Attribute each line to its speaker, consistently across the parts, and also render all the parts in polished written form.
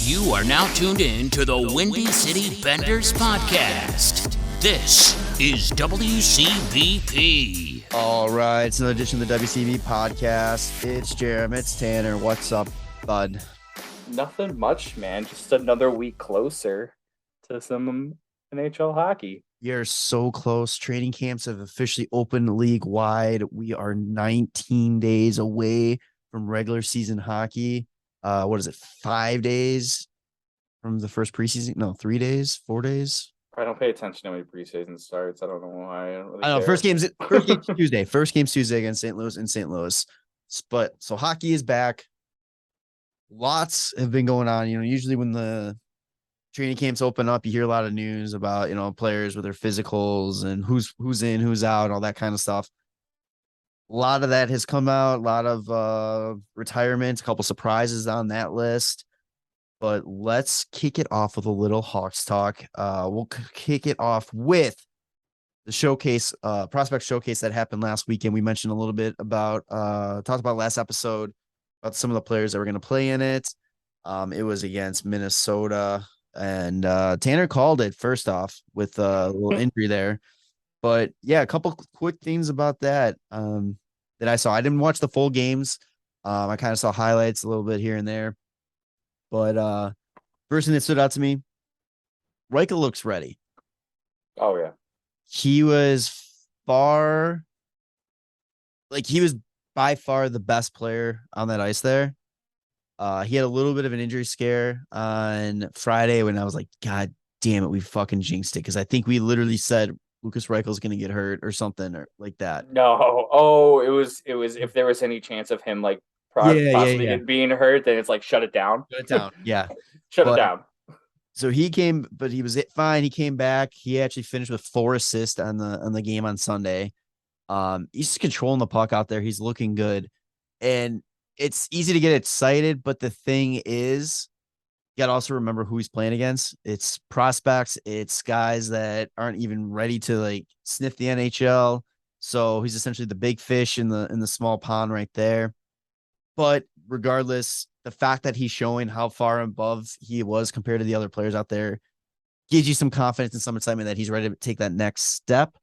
Speaker 1: You are now tuned in to the Windy City Benders podcast. This is WCBP.
Speaker 2: All right, it's another edition of the WCB podcast. It's Jarom, it's Tanner. What's up, bud?
Speaker 3: Nothing much, man. Just another week closer to some NHL hockey.
Speaker 2: You're so close. Training camps have officially opened league-wide. We are 19 days away from regular season hockey. 5 days from the first preseason? No, 3 days, 4 days.
Speaker 3: I don't pay attention to when preseason starts. I don't know why. I don't really
Speaker 2: I know.
Speaker 3: care.
Speaker 2: First game's Tuesday. First game's Tuesday against St. Louis in St. Louis. But so hockey is back. Lots have been going on. Usually when the training camps open up, you hear a lot of news about, players with their physicals and who's in, who's out, all that kind of stuff. A lot of that has come out, a lot of retirements, a couple surprises on that list. But let's kick it off with a little Hawks talk. We'll kick it off with the showcase, prospect showcase that happened last weekend. We mentioned a little bit about, talked about last episode about some of the players that were going to play in it. It was against Minnesota, and Tanner called it first off with a little injury there. But yeah, a couple quick things about that that I saw. I didn't watch the full games. I kind of saw highlights a little bit here and there. But first thing that stood out to me, Reichel looks ready.
Speaker 3: Oh, yeah.
Speaker 2: He was by far the best player on that ice there. He had a little bit of an injury scare on Friday when I was like, God damn it, we fucking jinxed it. Because I think we literally said Lucas Reichel's going to get hurt or something or like that.
Speaker 3: No. Oh, it was if there was any chance of him possibly being hurt, then it's like shut it down.
Speaker 2: Shut it down. Yeah.
Speaker 3: Shut it down.
Speaker 2: So he came, but he was fine. He came back. He actually finished with 4 assists on the game on Sunday. He's just controlling the puck out there. He's looking good. And it's easy to get excited, but the thing is, you got to also remember who he's playing against. It's prospects. It's guys that aren't even ready to sniff the NHL. So he's essentially the big fish in the small pond right there. But regardless, the fact that he's showing how far above he was compared to the other players out there gives you some confidence and some excitement that he's ready to take that next step.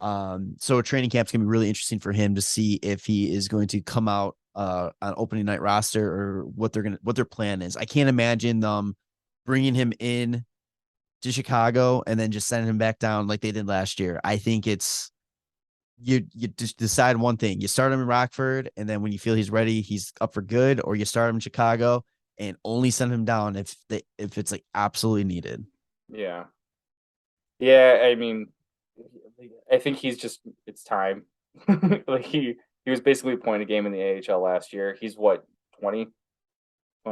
Speaker 2: So training camp's going to be really interesting for him to see if he is going to come out on opening night roster or what their plan is. I can't imagine them bringing him in to Chicago and then just sending him back down like they did last year. I think it's you just decide one thing. You start him in Rockford, and then when you feel he's ready, he's up for good, or you start him in Chicago and only send him down if it's absolutely needed.
Speaker 3: Yeah. Yeah, I mean, I think it's time. He was basically playing a game in the AHL last year. He's what, 20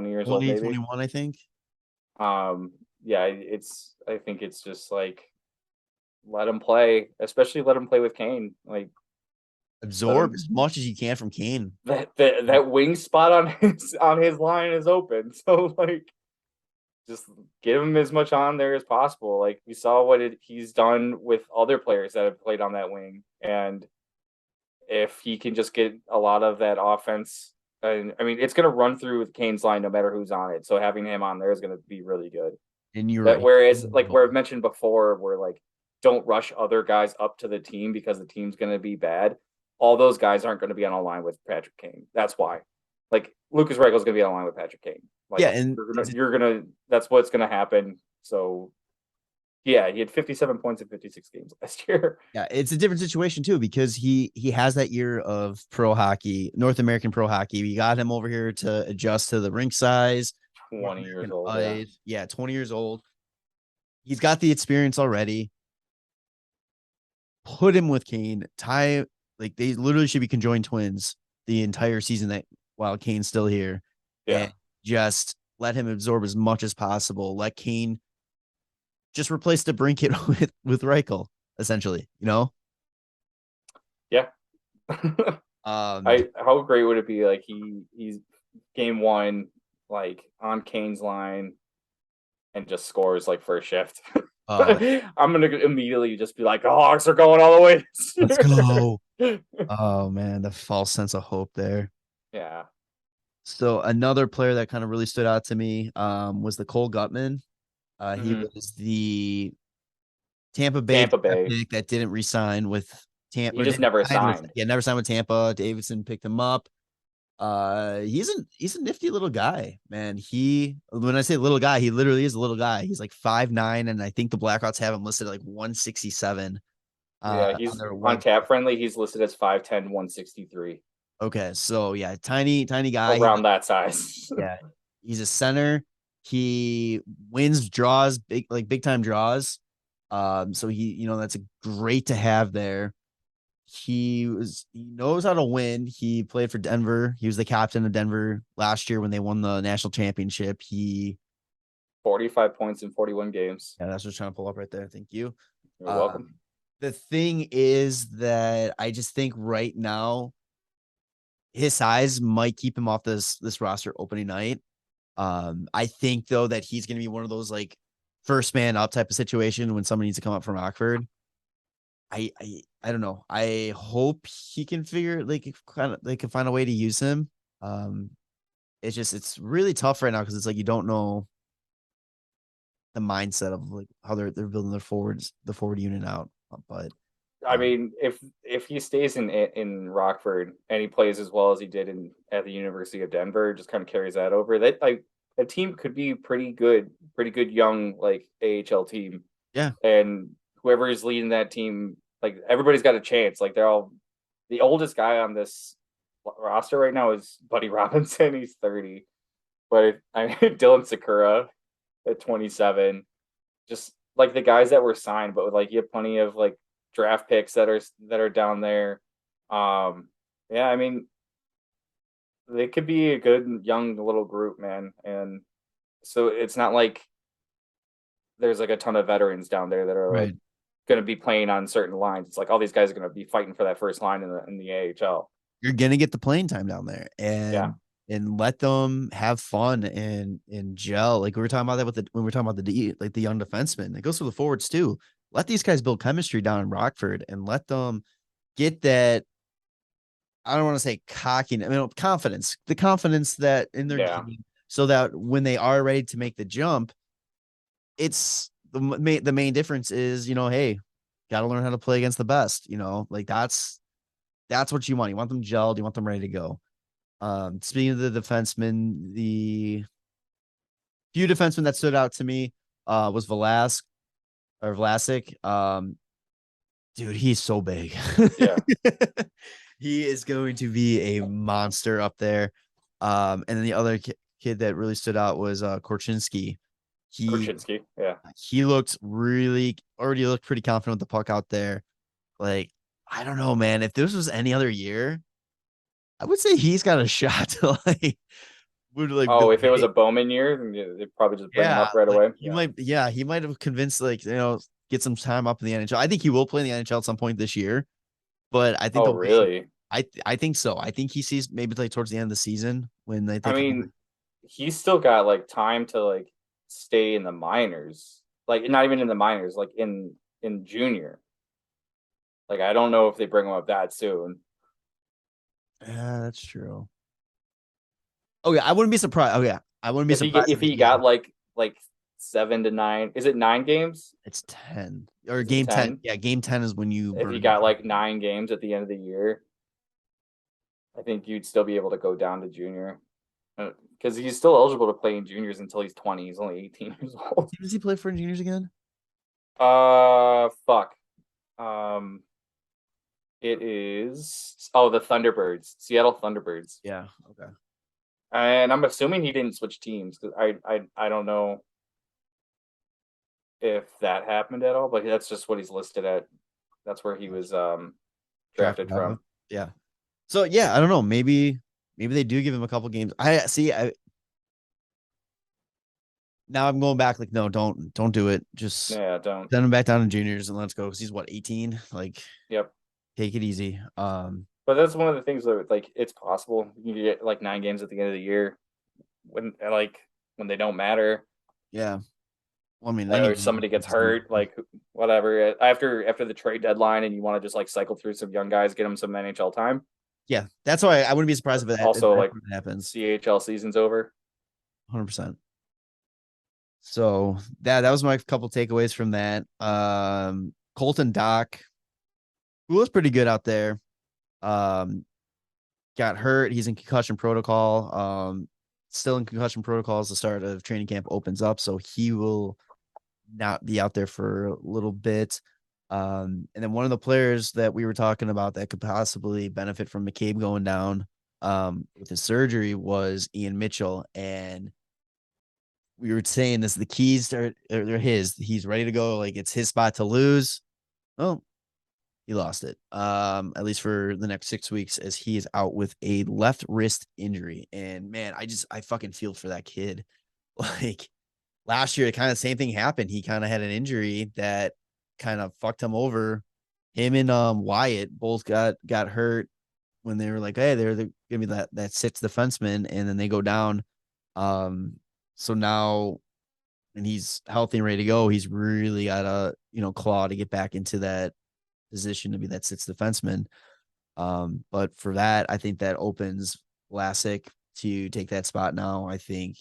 Speaker 3: years old, maybe
Speaker 2: 21, I think.
Speaker 3: Yeah, I think it's just let him play, especially let him play with Kane.
Speaker 2: Absorb as much as you can from Kane.
Speaker 3: That wing spot on his line is open. So just give him as much on there as possible. We saw what he's done with other players that have played on that wing, and if he can just get a lot of that offense, and I mean, it's going to run through with Kane's line no matter who's on it. So having him on there is going to be really good.
Speaker 2: And you're right.
Speaker 3: Whereas, where I've mentioned before, where don't rush other guys up to the team because the team's going to be bad. All those guys aren't going to be on a line with Patrick Kane. That's why. Lucas Reichel's going to be on a line with Patrick Kane.
Speaker 2: And
Speaker 3: that's what's going to happen. So, yeah, he had 57 points in 56 games last year.
Speaker 2: Yeah, it's a different situation too because he has that year of pro hockey, North American pro hockey. We got him over here to adjust to the rink size.
Speaker 3: 20 years old.
Speaker 2: Yeah, 20 years old. He's got the experience already. Put him with Kane. They literally should be conjoined twins the entire season while Kane's still here.
Speaker 3: Yeah.
Speaker 2: And just let him absorb as much as possible. Let Kane just replace the brinket with Reichel, essentially,
Speaker 3: Yeah. How great would it be? He's game one, on Kane's line and just scores first shift. I'm gonna immediately just be like, the Hawks are going all the way.
Speaker 2: Let's go. Oh man, the false sense of hope there.
Speaker 3: Yeah.
Speaker 2: So another player that kind of really stood out to me was the Cole Gutman. He
Speaker 3: Mhm.
Speaker 2: was the Tampa Bay
Speaker 3: Tampa
Speaker 2: draft
Speaker 3: Bay.
Speaker 2: pick that didn't resign with Tampa,
Speaker 3: He
Speaker 2: or
Speaker 3: just
Speaker 2: didn't
Speaker 3: never
Speaker 2: sign with,
Speaker 3: signed.
Speaker 2: yeah, never signed with Tampa. Davidson picked him up. He's a nifty little guy, man. When I say little guy, he literally is a little guy. He's like 5'9", and I think the Blackhawks have him listed at like 167
Speaker 3: Yeah,
Speaker 2: on
Speaker 3: he's
Speaker 2: their
Speaker 3: on
Speaker 2: web.
Speaker 3: Cap Friendly. He's listed as 5'10", 163,
Speaker 2: Okay, so yeah, tiny guy.
Speaker 3: around that size.
Speaker 2: Yeah, he's a center. He wins draws, big time draws. So that's a great to have there. He knows how to win. He played for Denver. He was the captain of Denver last year when they won the national championship.
Speaker 3: 45 points in 41 games.
Speaker 2: Yeah, that's what I'm trying to pull up right there. Thank you.
Speaker 3: You're
Speaker 2: Um,
Speaker 3: welcome.
Speaker 2: the thing is that I just think right now his size might keep him off this roster opening night. I think though that he's going to be one of those like first man up type of situation when somebody needs to come up from Rockford. I don't know. I hope he can figure they can find a way to use him. Um, it's really tough right now because it's like you don't know the mindset of like how they're building the forward unit out. But
Speaker 3: I mean, if he stays in Rockford and he plays as well as he did at the University of Denver, just kind of carries that over. That like a team could be pretty good young like AHL team.
Speaker 2: yeah,
Speaker 3: And whoever is leading that team, like everybody's got a chance. Like they're all the oldest guy on this roster right now is Buddy Robinson. He's 30, but I mean, Dylan Sakura at 27. Just like the guys that were signed, but like you have plenty of like draft picks that are down there. Yeah, I mean they could be a good young little group, man. And so it's not like there's like a ton of veterans down there that are like
Speaker 2: right.
Speaker 3: going to be playing on certain lines. It's like all these guys are going to be fighting for that first line in the AHL.
Speaker 2: You're gonna get the playing time down there,
Speaker 3: Yeah.
Speaker 2: and let them have fun and gel. Like we were talking about that when we are talking about the young defensemen. It goes for the forwards too. Let these guys build chemistry down in Rockford and let them get that. I don't want to say cocky, I mean confidence, the confidence that in their
Speaker 3: Yeah.
Speaker 2: game, so that when they are ready to make the jump, it's the main difference is hey, got to learn how to play against the best. Like that's what you want. You want them gelled. You want them ready to go. Speaking of the defensemen, the few defensemen that stood out to me was Vlasic. Dude, he's so big.
Speaker 3: Yeah.
Speaker 2: He is going to be a monster up there. And then the other kid that really stood out was Korchinski. He
Speaker 3: Korchinski. Yeah.
Speaker 2: he already looked pretty confident with the puck out there. Like, I don't know, man. If this was any other year, I would say he's got a shot to would like
Speaker 3: Oh, if it was
Speaker 2: really,
Speaker 3: a Bowman year, then they'd probably just bring him
Speaker 2: yeah,
Speaker 3: up right
Speaker 2: like
Speaker 3: away.
Speaker 2: he
Speaker 3: Yeah.
Speaker 2: might, yeah, he might have convinced get some time up in the NHL. I think he will play in the NHL at some point this year, but I think
Speaker 3: Oh,
Speaker 2: the way
Speaker 3: really?
Speaker 2: I think so. I think he sees maybe like towards the end of the season when
Speaker 3: I
Speaker 2: they kind of
Speaker 3: mean, he's still got like time to like stay in the minors. Like not even in the minors, like in junior. Like I don't know if they bring him up that soon.
Speaker 2: yeah, that's true. Oh yeah, I wouldn't be surprised. Oh yeah, I wouldn't be surprised
Speaker 3: If he
Speaker 2: yeah,
Speaker 3: got like 7 to 9, is it 9 games?
Speaker 2: it's 10 or
Speaker 3: Is it
Speaker 2: game 10.
Speaker 3: 10?
Speaker 2: Yeah, game 10 is when you
Speaker 3: If he
Speaker 2: burn.
Speaker 3: got like 9 games at the end of the year, I think you'd still be able to go down to junior because he's still eligible to play in juniors until he's 20. He's only 18 years old.
Speaker 2: Does he play for juniors again?
Speaker 3: Fuck. Um, it is the Thunderbirds, Seattle Thunderbirds,
Speaker 2: Yeah. Okay.
Speaker 3: and I'm assuming he didn't switch teams because I don't know if that happened at all, but that's just what he's listed at. That's where he was drafted
Speaker 2: Drafted out of.
Speaker 3: from.
Speaker 2: Yeah. So yeah, I don't know. Maybe they do give him a couple games. I see. Now I'm going back. Like, no, don't do it. Just
Speaker 3: Yeah, don't.
Speaker 2: send him back down to juniors and let's go. Because he's what 18. Like,
Speaker 3: Yep.
Speaker 2: take it easy.
Speaker 3: But that's one of the things that like it's possible you can get like 9 games at the end of the year when they don't matter
Speaker 2: Yeah. Well, I mean, then
Speaker 3: or somebody gets hurt, like whatever after the trade deadline, and you want to just like cycle through some young guys, get them some NHL time.
Speaker 2: Yeah, that's why I wouldn't be surprised if
Speaker 3: Also, like
Speaker 2: that happens.
Speaker 3: CHL season's over.
Speaker 2: 100%. So that was my couple takeaways from that. Colton Dock, who was pretty good out there, got hurt. He's in concussion protocol. Still in concussion protocol as the start of training camp opens up, so he will not be out there for a little bit. And then one of the players that we were talking about that could possibly benefit from McCabe going down with his surgery was Ian Mitchell. And we were saying this, the keys are his. He's ready to go. Like, it's his spot to lose. Oh, he lost it. At least for the next 6 weeks, as he is out with a left wrist injury. And man, I fucking feel for that kid. Like, last year, kind of same thing happened. He kind of had an injury that kind of fucked him over. Him and Wyatt both got hurt when they were like, hey, they're gonna be that sixth defenseman, and then they go down. So now, and he's healthy and ready to go. He's really got a claw to get back into that position to be that sixth defenseman. But for that, I think that opens Vlasic to take that spot now. I think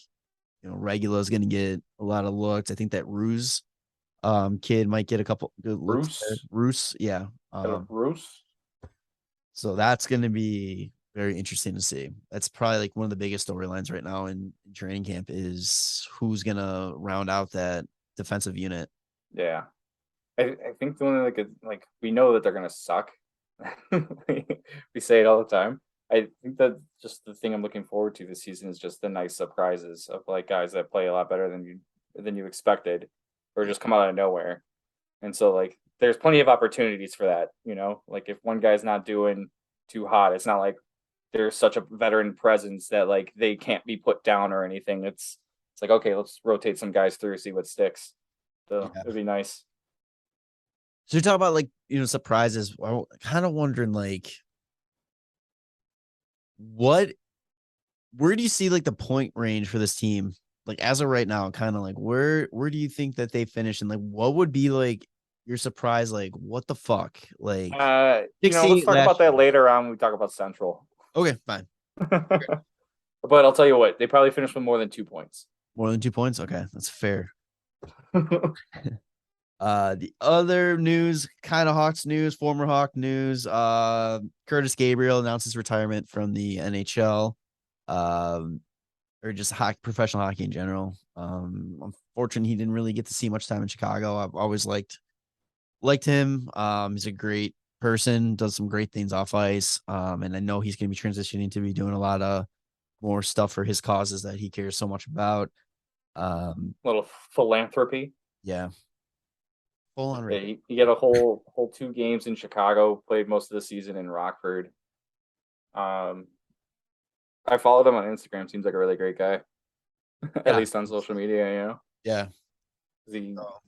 Speaker 2: Regula is going to get a lot of looks. I think that Ruse kid might get a couple good looks. Ruse, yeah.
Speaker 3: Ruse.
Speaker 2: So that's going to be very interesting to see. That's probably like one of the biggest storylines right now in training camp is who's going to round out that defensive unit.
Speaker 3: Yeah. I think the only like we know that they're going to suck. We say it all the time. I think that just the thing I'm looking forward to this season is just the nice surprises of like guys that play a lot better than you expected, or just come out of nowhere. And so like there's plenty of opportunities for that. Like if one guy's not doing too hot, it's not like there's such a veteran presence that like they can't be put down or anything. It's like, okay, let's rotate some guys through, see what sticks. So it'd be nice.
Speaker 2: So you're talking about like surprises. I'm kind of wondering like where do you see like the point range for this team? Like as of right now, kind of like where do you think that they finish, and like what would be like your surprise? Like what the fuck? Like
Speaker 3: let's talk about that later on when we talk about Central.
Speaker 2: Okay, fine.
Speaker 3: Okay. But I'll tell you what, they probably finished with more than 2 points.
Speaker 2: More than 2 points? Okay, that's fair. The other news, kind of Hawks news, former Hawk news. Curtis Gabriel announced his retirement from the NHL, or just professional hockey in general. Unfortunately, he didn't really get to see much time in Chicago. I've always liked him. He's a great person, does some great things off ice. And I know he's going to be transitioning to be doing a lot of more stuff for his causes that he cares so much about.
Speaker 3: Little philanthropy.
Speaker 2: Yeah. Full on.
Speaker 3: Yeah, he got a whole 2 games in Chicago, played most of the season in Rockford. I followed him on Instagram. Seems like a really great guy. At least on social media,
Speaker 2: Yeah.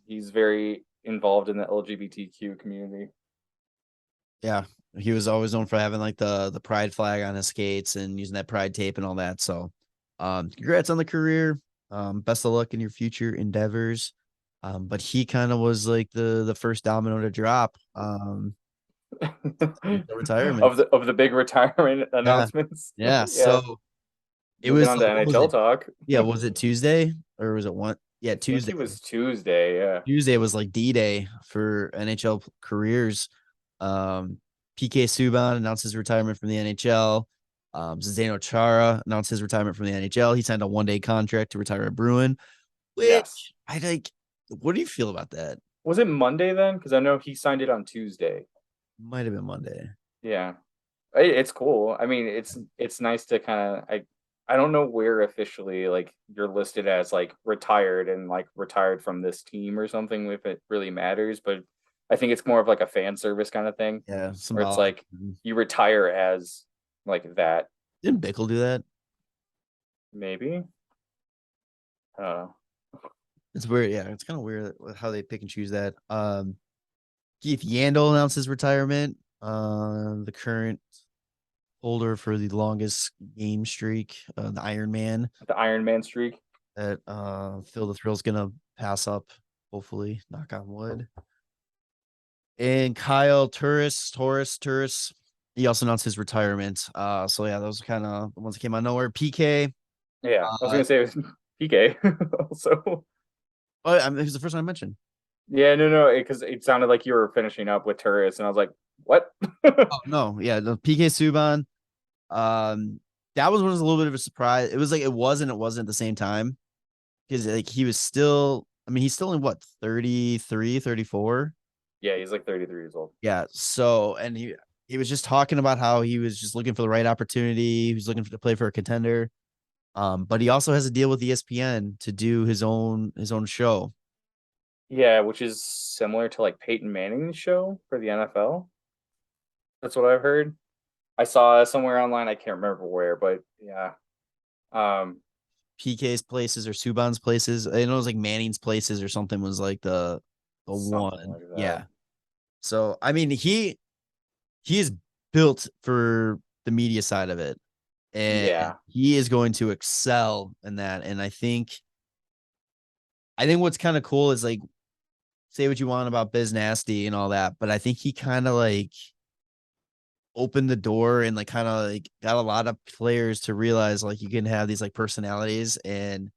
Speaker 3: He's very involved in the LGBTQ community.
Speaker 2: Yeah. He was always known for having like the pride flag on his skates and using that pride tape and all that. So congrats on the career. Best of luck in your future endeavors. But he kind of was like the first domino to drop. The retirement
Speaker 3: of the big retirement announcements.
Speaker 2: Yeah. So it was
Speaker 3: on to NHL Talk.
Speaker 2: Yeah, was it Tuesday or was it one? Yeah, Tuesday.
Speaker 3: It was Tuesday. Yeah,
Speaker 2: Tuesday was like D-Day for NHL careers. PK Subban announced his retirement from the NHL. Zdeno Chara announced his retirement from the NHL. He signed a 1-day contract to retire a Bruin. Which I like. What do you feel about that?
Speaker 3: Was it Monday then? Because I know he signed it on Tuesday.
Speaker 2: Might have been Monday.
Speaker 3: Yeah, it's cool. I mean, it's nice to kind of I don't know where officially like you're listed as like retired and like retired from this team or something, if it really matters, but I think it's more of like a fan service kind of thing.
Speaker 2: Yeah,
Speaker 3: where it's like you retire as like that.
Speaker 2: Didn't Bickle do that?
Speaker 3: Maybe.
Speaker 2: It's weird. Yeah, it's kind of weird how they pick and choose that. Keith Yandel announced his retirement. The current holder for the longest game streak, the Iron Man.
Speaker 3: The Iron Man streak.
Speaker 2: That Phil the Thrill's gonna pass up, hopefully, knock on wood. And Kyle Turris he also announced his retirement. So yeah, those are kind of the ones that came out of nowhere. PK.
Speaker 3: Yeah, I was gonna say it was PK also.
Speaker 2: Oh, I mean, it was the first one I mentioned.
Speaker 3: Yeah, no, because it sounded like you were finishing up with Turris, and I was like, what?
Speaker 2: Oh no, yeah, the PK Subban. That was a little bit of a surprise. It was like it was and it wasn't at the same time because like he was still. I mean, he's still in what 33, 34.
Speaker 3: Yeah, he's like 33 years old.
Speaker 2: Yeah. So and he was just talking about how he was just looking for the right opportunity. He was looking to play for a contender. But he also has a deal with ESPN to do his own show.
Speaker 3: Yeah, which is similar to like Peyton Manning's show for the NFL. That's what I've heard. I saw somewhere online. I can't remember where, but yeah. Um,
Speaker 2: PK's places or Subban's places. I know it was like Manning's places or something was like the
Speaker 3: something
Speaker 2: one.
Speaker 3: like that.
Speaker 2: Yeah. So I mean he is built for the media side of it. And
Speaker 3: Yeah,
Speaker 2: he is going to excel in that. And I think what's kind of cool is like say what you want about Biz Nasty and all that, but I think he kind of like opened the door and like kind of like got a lot of players to realize like you can have these like personalities and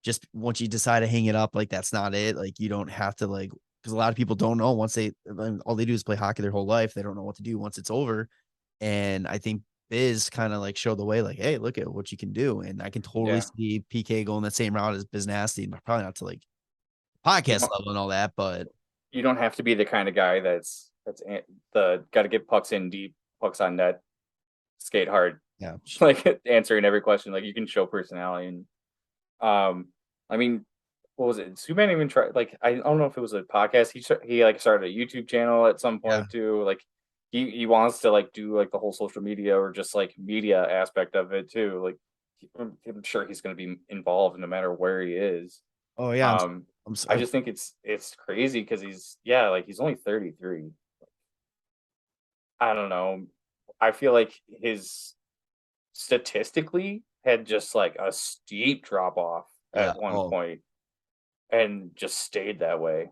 Speaker 2: just once you decide to hang it up, like that's not it. Like you don't have to like because a lot of people don't know once all they do is play hockey their whole life. They don't know what to do once it's over. And I think Biz kind of like showed the way, like, hey, look at what you can do. And I can totally
Speaker 3: yeah.
Speaker 2: see PK going that same route as Biz Nasty, probably not to like
Speaker 3: You
Speaker 2: podcast
Speaker 3: don't
Speaker 2: level and all that, but
Speaker 3: you don't have to be the kind of guy that's the got to get pucks in deep, pucks on net, skate hard,
Speaker 2: yeah.
Speaker 3: like answering every question. Like you can show personality and I mean, what was it? Subban even tried. Like I don't know if it was a podcast. He like started a YouTube channel at some
Speaker 2: Yeah.
Speaker 3: point too. Like he wants to like do like the whole social media or just like media aspect of it too. Like I'm sure he's going to be involved no matter where he is.
Speaker 2: Oh yeah.
Speaker 3: Um, I just think it's crazy because he's only 33. I don't know. I feel like his statistically had just like a steep drop off
Speaker 2: Yeah.
Speaker 3: at one
Speaker 2: Oh,
Speaker 3: point and just stayed that way.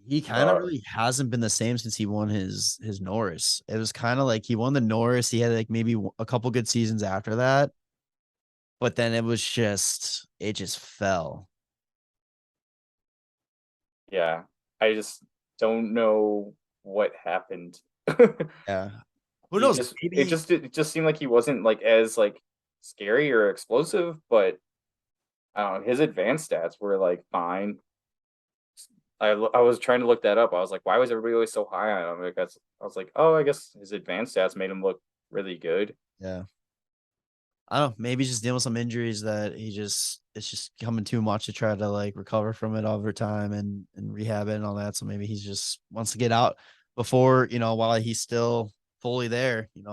Speaker 2: he kind of
Speaker 3: Uh,
Speaker 2: really hasn't been the same since he won his Norris. It was kind of like he won the Norris. He had like maybe a couple good seasons after that, but then it just fell.
Speaker 3: yeah, I just don't know what happened. it
Speaker 2: Yeah. Who knows? Maybe
Speaker 3: it just seemed like he wasn't like as like scary or explosive, but I don't know, his advanced stats were like fine. I was trying to look that up. I was like, why was everybody always so high on him? Because I was like, oh, I guess his advanced stats made him look really good.
Speaker 2: yeah. I don't know. Maybe he's just dealing with some injuries that it's just coming too much to try to like recover from it over time and rehab it and all that. So maybe he's just wants to get out before, while he's still fully there. A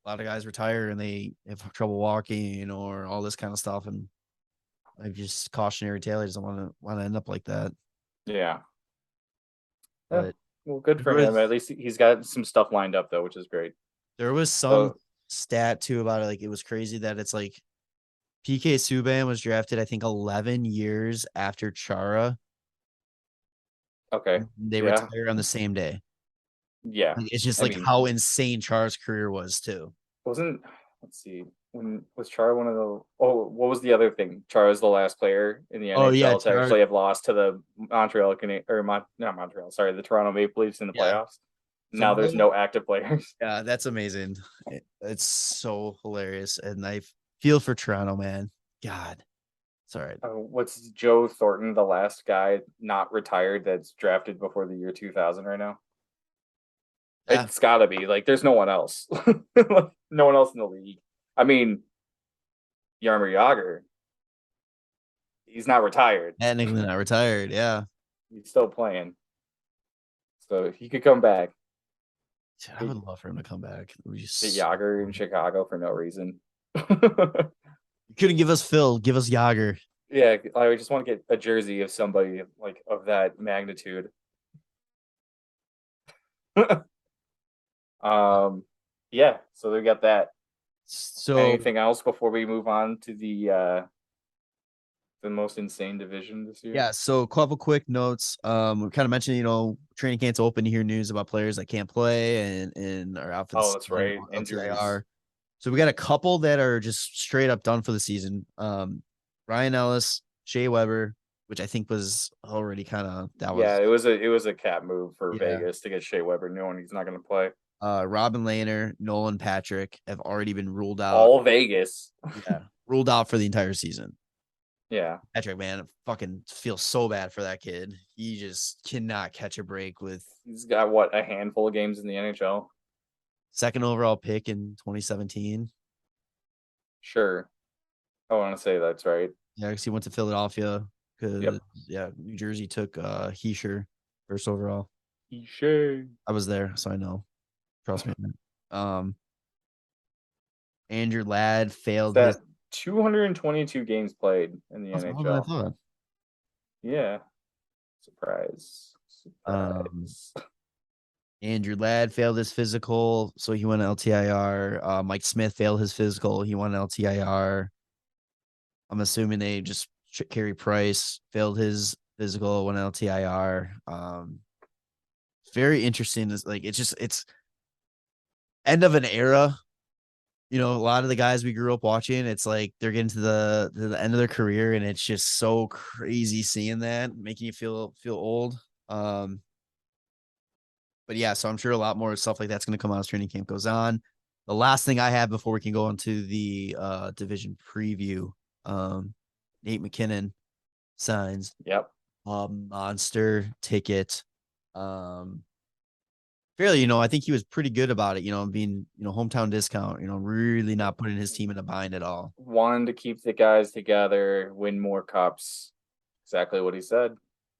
Speaker 2: lot of guys retire and they have trouble walking, or all this kind of stuff. And I just cautionary tale. He doesn't want to end up like that.
Speaker 3: Yeah. Yeah.
Speaker 2: But
Speaker 3: Well, good
Speaker 2: there
Speaker 3: for him. At
Speaker 2: was
Speaker 3: least he's got some stuff lined up though, which is great.
Speaker 2: there was some
Speaker 3: So
Speaker 2: stat too about it. Like it was crazy that it's like PK Subban was drafted, I think, 11 years after Chara.
Speaker 3: okay.
Speaker 2: They
Speaker 3: Yeah.
Speaker 2: retire on the same day.
Speaker 3: Yeah.
Speaker 2: Like, it's just
Speaker 3: I
Speaker 2: like
Speaker 3: mean,
Speaker 2: how insane Chara's career was too.
Speaker 3: wasn't let's see. When was Chara one of the what was the other thing? Chara is the last player in the
Speaker 2: Oh yeah,
Speaker 3: NHL to
Speaker 2: Chara.
Speaker 3: actually have lost to the Montreal Canadiens or not Montreal, sorry, the Toronto Maple Leafs in the
Speaker 2: Yeah.
Speaker 3: playoffs.
Speaker 2: So
Speaker 3: Now there's no active players.
Speaker 2: yeah, that's amazing. It's so hilarious, and I feel for Toronto, man. God, it's all right.
Speaker 3: What's Joe Thornton, the last guy not retired that's drafted before the year 2000 right now?
Speaker 2: Yeah,
Speaker 3: It's got to be like there's no one else. No one else in the league. I mean, Yarmer Yager, he's not retired.
Speaker 2: technically not retired. Yeah,
Speaker 3: He's still playing. So he could come back.
Speaker 2: dude, I would love for him to come back. It would be
Speaker 3: Get
Speaker 2: so
Speaker 3: Yager in
Speaker 2: cool.
Speaker 3: Chicago for no reason.
Speaker 2: You couldn't give us Phil, give us Yager.
Speaker 3: Yeah, I just want to get a jersey of somebody like of that magnitude. Yeah, so they got that.
Speaker 2: So
Speaker 3: Anything else before we move on to the The most insane division this year.
Speaker 2: Yeah, so a couple quick notes. We kind of mentioned, training camp's open to hear news about players that can't play and are out for the
Speaker 3: That's right. Injuries.
Speaker 2: LTIR. So we got a couple that are just straight up done for the season. Ryan Ellis, Shea Weber, which I think was already kind of
Speaker 3: it was a cap move for Vegas to get Shea Weber, knowing he's not going to play.
Speaker 2: Robin Lehner, Nolan Patrick have already been ruled out.
Speaker 3: All Vegas.
Speaker 2: Ruled out for the entire season.
Speaker 3: Yeah.
Speaker 2: Patrick, man, fucking feel so bad for that kid. He just cannot catch a break with.
Speaker 3: He's got a handful of games in the NHL.
Speaker 2: Second overall pick in 2017.
Speaker 3: Sure. I want to say that's right.
Speaker 2: Yeah, because he went to Philadelphia. New Jersey took Heischer first overall.
Speaker 3: Heischer.
Speaker 2: I was there, so I know. Trust me. Andrew Ladd failed his
Speaker 3: 222 games played in the NHL.
Speaker 2: More than I thought.
Speaker 3: Yeah. Surprise.
Speaker 2: Andrew Ladd failed his physical, so he went LTIR. Mike Smith failed his physical. He went LTIR. I'm assuming they just Carey Price failed his physical, went LTIR. Very interesting. It's end of an era. A lot of the guys we grew up watching, it's like they're getting to the end of their career, and it's just so crazy seeing that, making you feel old. But yeah, so I'm sure a lot more stuff like that's going to come out as training camp goes on. The last thing I have before we can go into the division preview, Nate McKinnon signs.
Speaker 3: Yep.
Speaker 2: Monster ticket. Fairly, I think he was pretty good about it, being, hometown discount, really not putting his team in a bind at all.
Speaker 3: Wanting to keep the guys together, win more cups. Exactly what he said.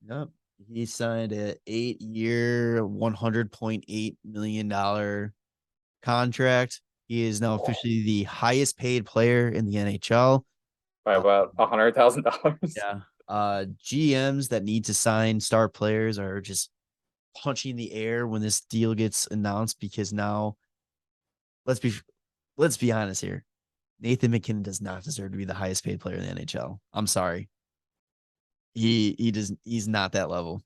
Speaker 2: Yep. He signed an 8-year, $100.8 million contract. He is now officially the highest paid player in the NHL.
Speaker 3: By about $100,000.
Speaker 2: Yeah. GMs that need to sign star players are just punching the air when this deal gets announced, because now let's be honest here. Nathan MacKinnon does not deserve to be the highest paid player in the NHL. I'm sorry. He's not that level.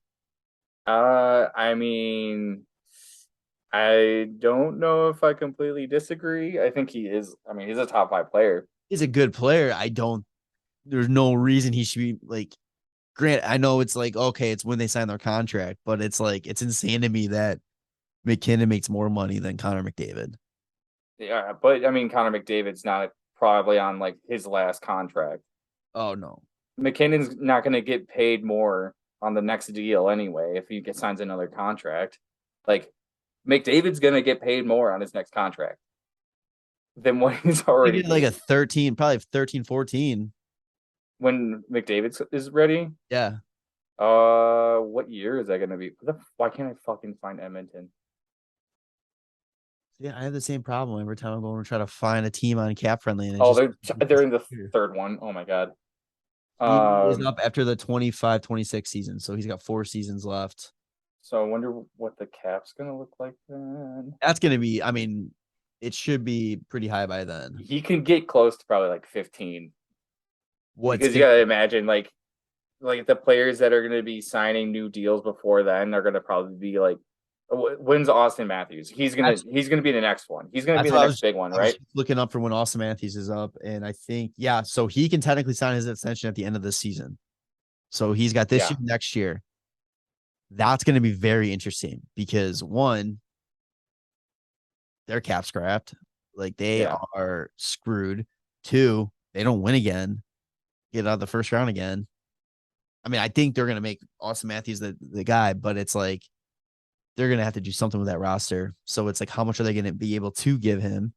Speaker 3: I mean, I don't know if I completely disagree. I think he is. I mean, he's a top 5 player.
Speaker 2: He's a good player. There's no reason he should be like, Grant, I know it's like, okay, it's when they sign their contract, but it's like, it's insane to me that McKinnon makes more money than Connor McDavid.
Speaker 3: Yeah, but I mean, Connor McDavid's not probably on like his last contract.
Speaker 2: Oh, no.
Speaker 3: McKinnon's not going to get paid more on the next deal anyway if he signs another contract. Like, McDavid's going to get paid more on his next contract than what he's already
Speaker 2: like a 13, probably 13, 14.
Speaker 3: When McDavid is ready?
Speaker 2: Yeah.
Speaker 3: What year is that going to be? Why can't I fucking find Edmonton?
Speaker 2: Yeah, I have the same problem every time I'm going to try to find a team on cap friendly. And
Speaker 3: they're in the third one. Oh my god.
Speaker 2: He's up after the 25-26 season, so he's got 4 seasons left.
Speaker 3: So I wonder what the cap's going to look like then.
Speaker 2: That's going to be, I mean, it should be pretty high by then.
Speaker 3: He can get close to probably like 15.
Speaker 2: Because
Speaker 3: you gotta imagine, like the players that are going to be signing new deals before then are going to probably be like, when's Austin Matthews? He's gonna be the next one. He's gonna be the next big one, right?
Speaker 2: Looking up for when Austin Matthews is up, and I think so he can technically sign his extension at the end of the season. So he's got this year, next year. That's going to be very interesting because 1, they're cap scrapped, like they are screwed. 2, they don't win again, get out of the first round again. I mean, I think they're going to make Austin Matthews the guy, but it's like they're going to have to do something with that roster. So it's like, how much are they going to be able to give him?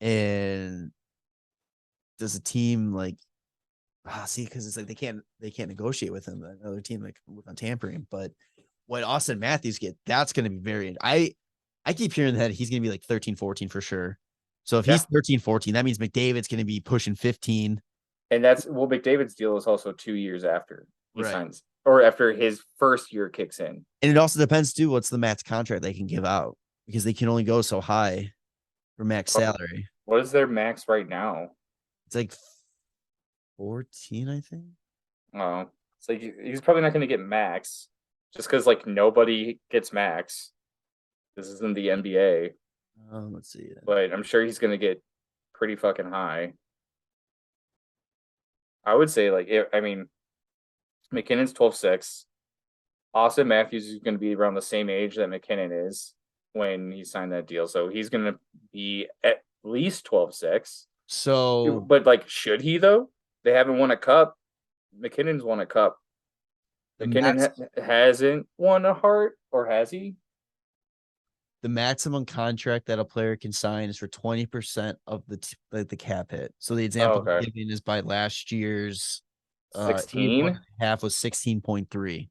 Speaker 2: And does a team like, because it's like they can't negotiate with him, another team like on tampering. But what Austin Matthews get, that's going to be very. I keep hearing that he's going to be like 13, 14 for sure. So if he's 13, 14, that means McDavid's going to be pushing 15.
Speaker 3: And McDavid's deal is also 2 years after he signs, or after his first year kicks in.
Speaker 2: And it also depends too, what's the max contract they can give out, because they can only go so high for max salary.
Speaker 3: What is their max right now?
Speaker 2: It's like 14, I think.
Speaker 3: Oh, it's like he's probably not going to get max, just because like nobody gets max. This isn't the NBA.
Speaker 2: Let's see.
Speaker 3: But I'm sure he's going to get pretty fucking high. I would say McKinnon's 12.6. Austin Matthews is going to be around the same age that McKinnon is when he signed that deal. So he's going to be at least 12.6.
Speaker 2: So,
Speaker 3: but like, should he though? They haven't won a cup. McKinnon's won a cup. McKinnon hasn't won a Hart, or has he?
Speaker 2: The maximum contract that a player can sign is for 20% of the cap hit. So the example given is by last year's
Speaker 3: 16
Speaker 2: half was 16.3.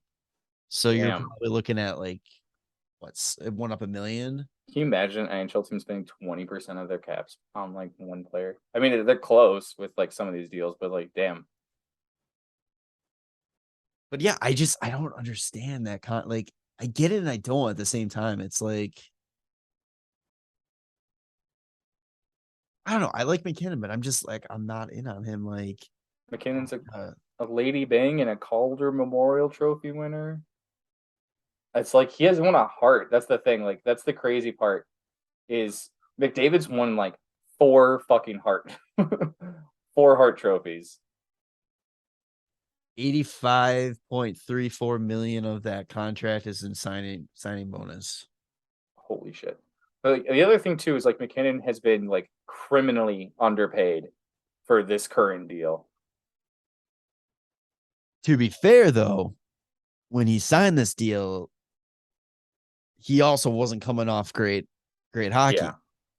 Speaker 2: So you're probably looking at like what's it went up $1 million.
Speaker 3: Can you imagine NHL team spending 20% of their caps on like one player? I mean, they're close with like some of these deals, but like, damn.
Speaker 2: But yeah, I don't understand that. Like, I get it and I don't at the same time. It's like, I don't know. I like McKinnon, but I'm just like, I'm not in on him. Like,
Speaker 3: McKinnon's a Lady Bang and a Calder Memorial Trophy winner. It's like he hasn't won a Hart. That's the thing. Like, that's the crazy part. Is McDavid's won like 4 fucking Hart, 4 Hart trophies.
Speaker 2: 85.34 million of that contract is in signing bonus.
Speaker 3: Holy shit. But like, the other thing too is like McKinnon has been like criminally underpaid for this current deal.
Speaker 2: To be fair though, when he signed this deal, he also wasn't coming off great hockey.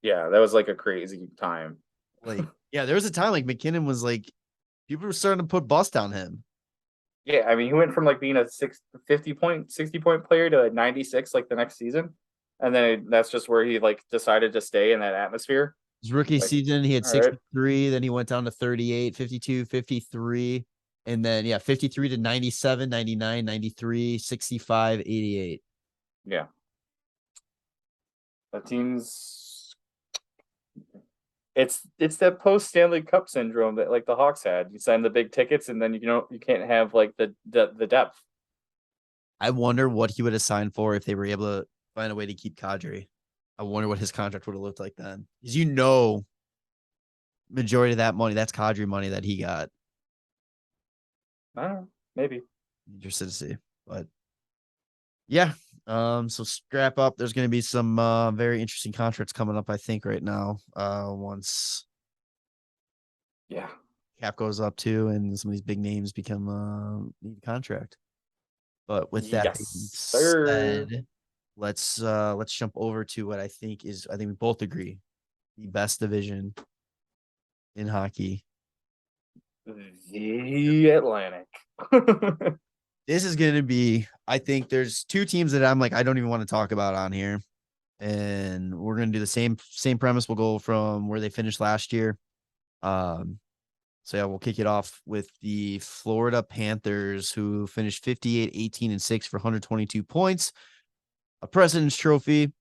Speaker 3: Yeah, that was like a crazy time.
Speaker 2: Like, yeah, there was a time like McKinnon was like, people were starting to put bust on him.
Speaker 3: Yeah, I mean, he went from like being a 60 point player to a 96 like the next season. And then that's just where he like decided to stay in that atmosphere.
Speaker 2: His rookie season, he had 63, then he went down to 38, 52, 53, and then 53 to 97, 99, 93, 65, 88.
Speaker 3: Yeah. That team's it's that post Stanley Cup syndrome that like the Hawks had. You sign the big tickets and then you can't have like the depth.
Speaker 2: I wonder what he would have signed for if they were able to find a way to keep Kadri. I wonder what his contract would have looked like then. Because majority of that money, that's Kadri money that he got.
Speaker 3: I don't know, maybe.
Speaker 2: Interested to see. But yeah. So strap up. There's going to be some very interesting contracts coming up, I think, right now. Once cap goes up too, and some of these big names become need a contract. But with that being said, let's jump over to what I think we both agree the best division in hockey.
Speaker 3: The Atlantic.
Speaker 2: This is going to be, I think there's 2 teams that I'm like, I don't even want to talk about on here. And we're going to do the same premise. We'll go from where they finished last year. So yeah, we'll kick it off with the Florida Panthers, who finished 58, 18-6 for 122 points, a President's Trophy,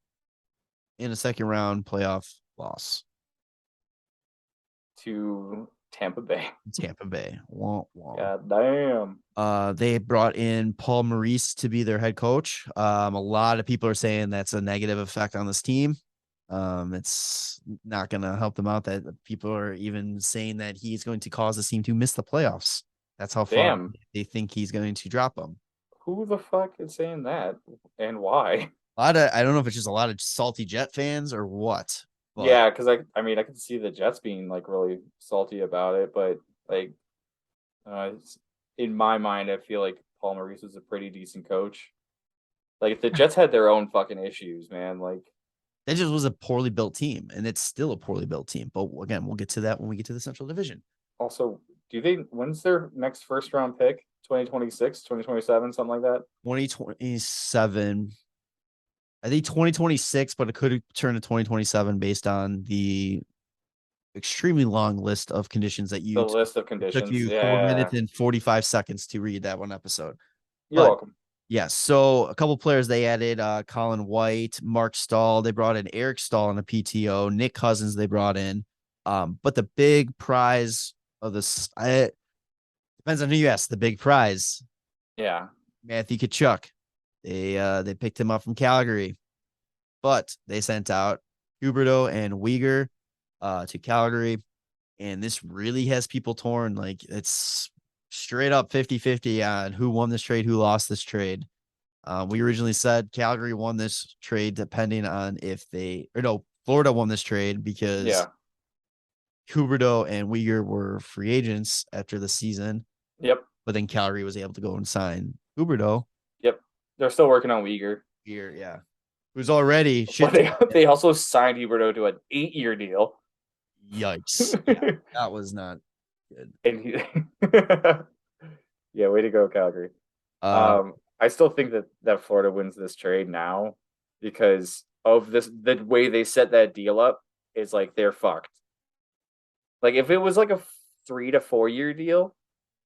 Speaker 2: and a second round playoff loss
Speaker 3: to Tampa Bay.
Speaker 2: Wah, wah.
Speaker 3: God damn.
Speaker 2: They brought in Paul Maurice to be their head coach. A lot of people are saying that's a negative effect on this team. It's not going to help them out. That people are even saying that he's going to cause the team to miss the playoffs. That's how far they think he's going to drop them.
Speaker 3: Who the fuck is saying that, and why?
Speaker 2: I don't know if it's just a lot of salty Jet fans or what.
Speaker 3: But yeah, because I could see the Jets being like really salty about it, but like, in my mind, I feel like Paul Maurice is a pretty decent coach. Like, if the Jets had their own fucking issues, man, like
Speaker 2: that just was a poorly built team, and it's still a poorly built team. But again, we'll get to that when we get to the Central Division.
Speaker 3: Also, when's their next first round pick? 2026, 2027, something like that?
Speaker 2: 2027. I think 2026, but it could turn to 2027 based on the extremely long list of conditions that you
Speaker 3: list of conditions.
Speaker 2: Took you 4 minutes and 45 seconds to read that one episode.
Speaker 3: You're welcome.
Speaker 2: Yeah, so a couple players they added, Colin White, Mark Stahl. They brought in Eric Stahl on the PTO. Nick Cousins they brought in. But the big prize of this, Depends on who you ask. The big prize,
Speaker 3: Yeah.
Speaker 2: Matthew Tkachuk. They picked him up from Calgary, but they sent out Huberdeau and Uyghur to Calgary. And this really has people torn. Like, it's straight up 50-50 on who won this trade, who lost this trade. We originally said Calgary won this trade depending on if Florida won this trade because Huberdeau and Uyghur were free agents after the season.
Speaker 3: Yep.
Speaker 2: But then Calgary was able to go and sign Huberdeau.
Speaker 3: Yep. They're still working on Uyghur.
Speaker 2: Yeah. Who's already
Speaker 3: But they also signed Huberdeau to an 8-year deal.
Speaker 2: Yikes. Yeah, that was not good.
Speaker 3: And yeah, way to go, Calgary. I still think that Florida wins this trade now because of the way they set that deal up is like they're fucked. Like if it was like a 3 to 4 year deal,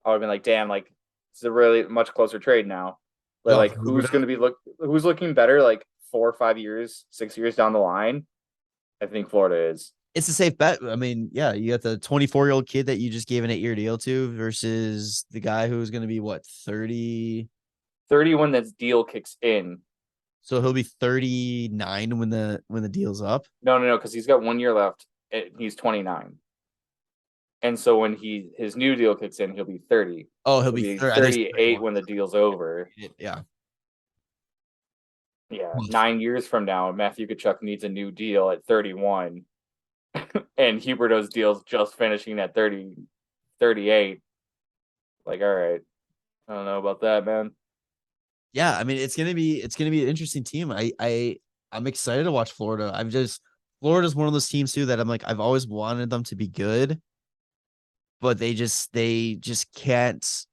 Speaker 3: I would have been like, damn, like it's a really much closer trade now. But like who's looking better like 4 or 5 years, 6 years down the line? I think Florida is.
Speaker 2: It's a safe bet. I mean, yeah, you got the 24-year-old kid that you just gave an 8-year deal to versus the guy who's going to be 30
Speaker 3: when that deal kicks in.
Speaker 2: So he'll be 39 when the deal's up.
Speaker 3: No, because he's got 1 year left. He's 29, and so when his new deal kicks in, he'll be 30.
Speaker 2: Oh, he'll be
Speaker 3: 38 when the deal's over.
Speaker 2: Yeah.
Speaker 3: Yeah, 9 years from now, Matthew Tkachuk needs a new deal at 31. And Huberdeau's deal's just finishing at 38. Like, all right. I don't know about that, man.
Speaker 2: Yeah, I mean, it's gonna be an interesting team. I'm excited to watch Florida. Florida's one of those teams too that I'm like, I've always wanted them to be good, but they just can't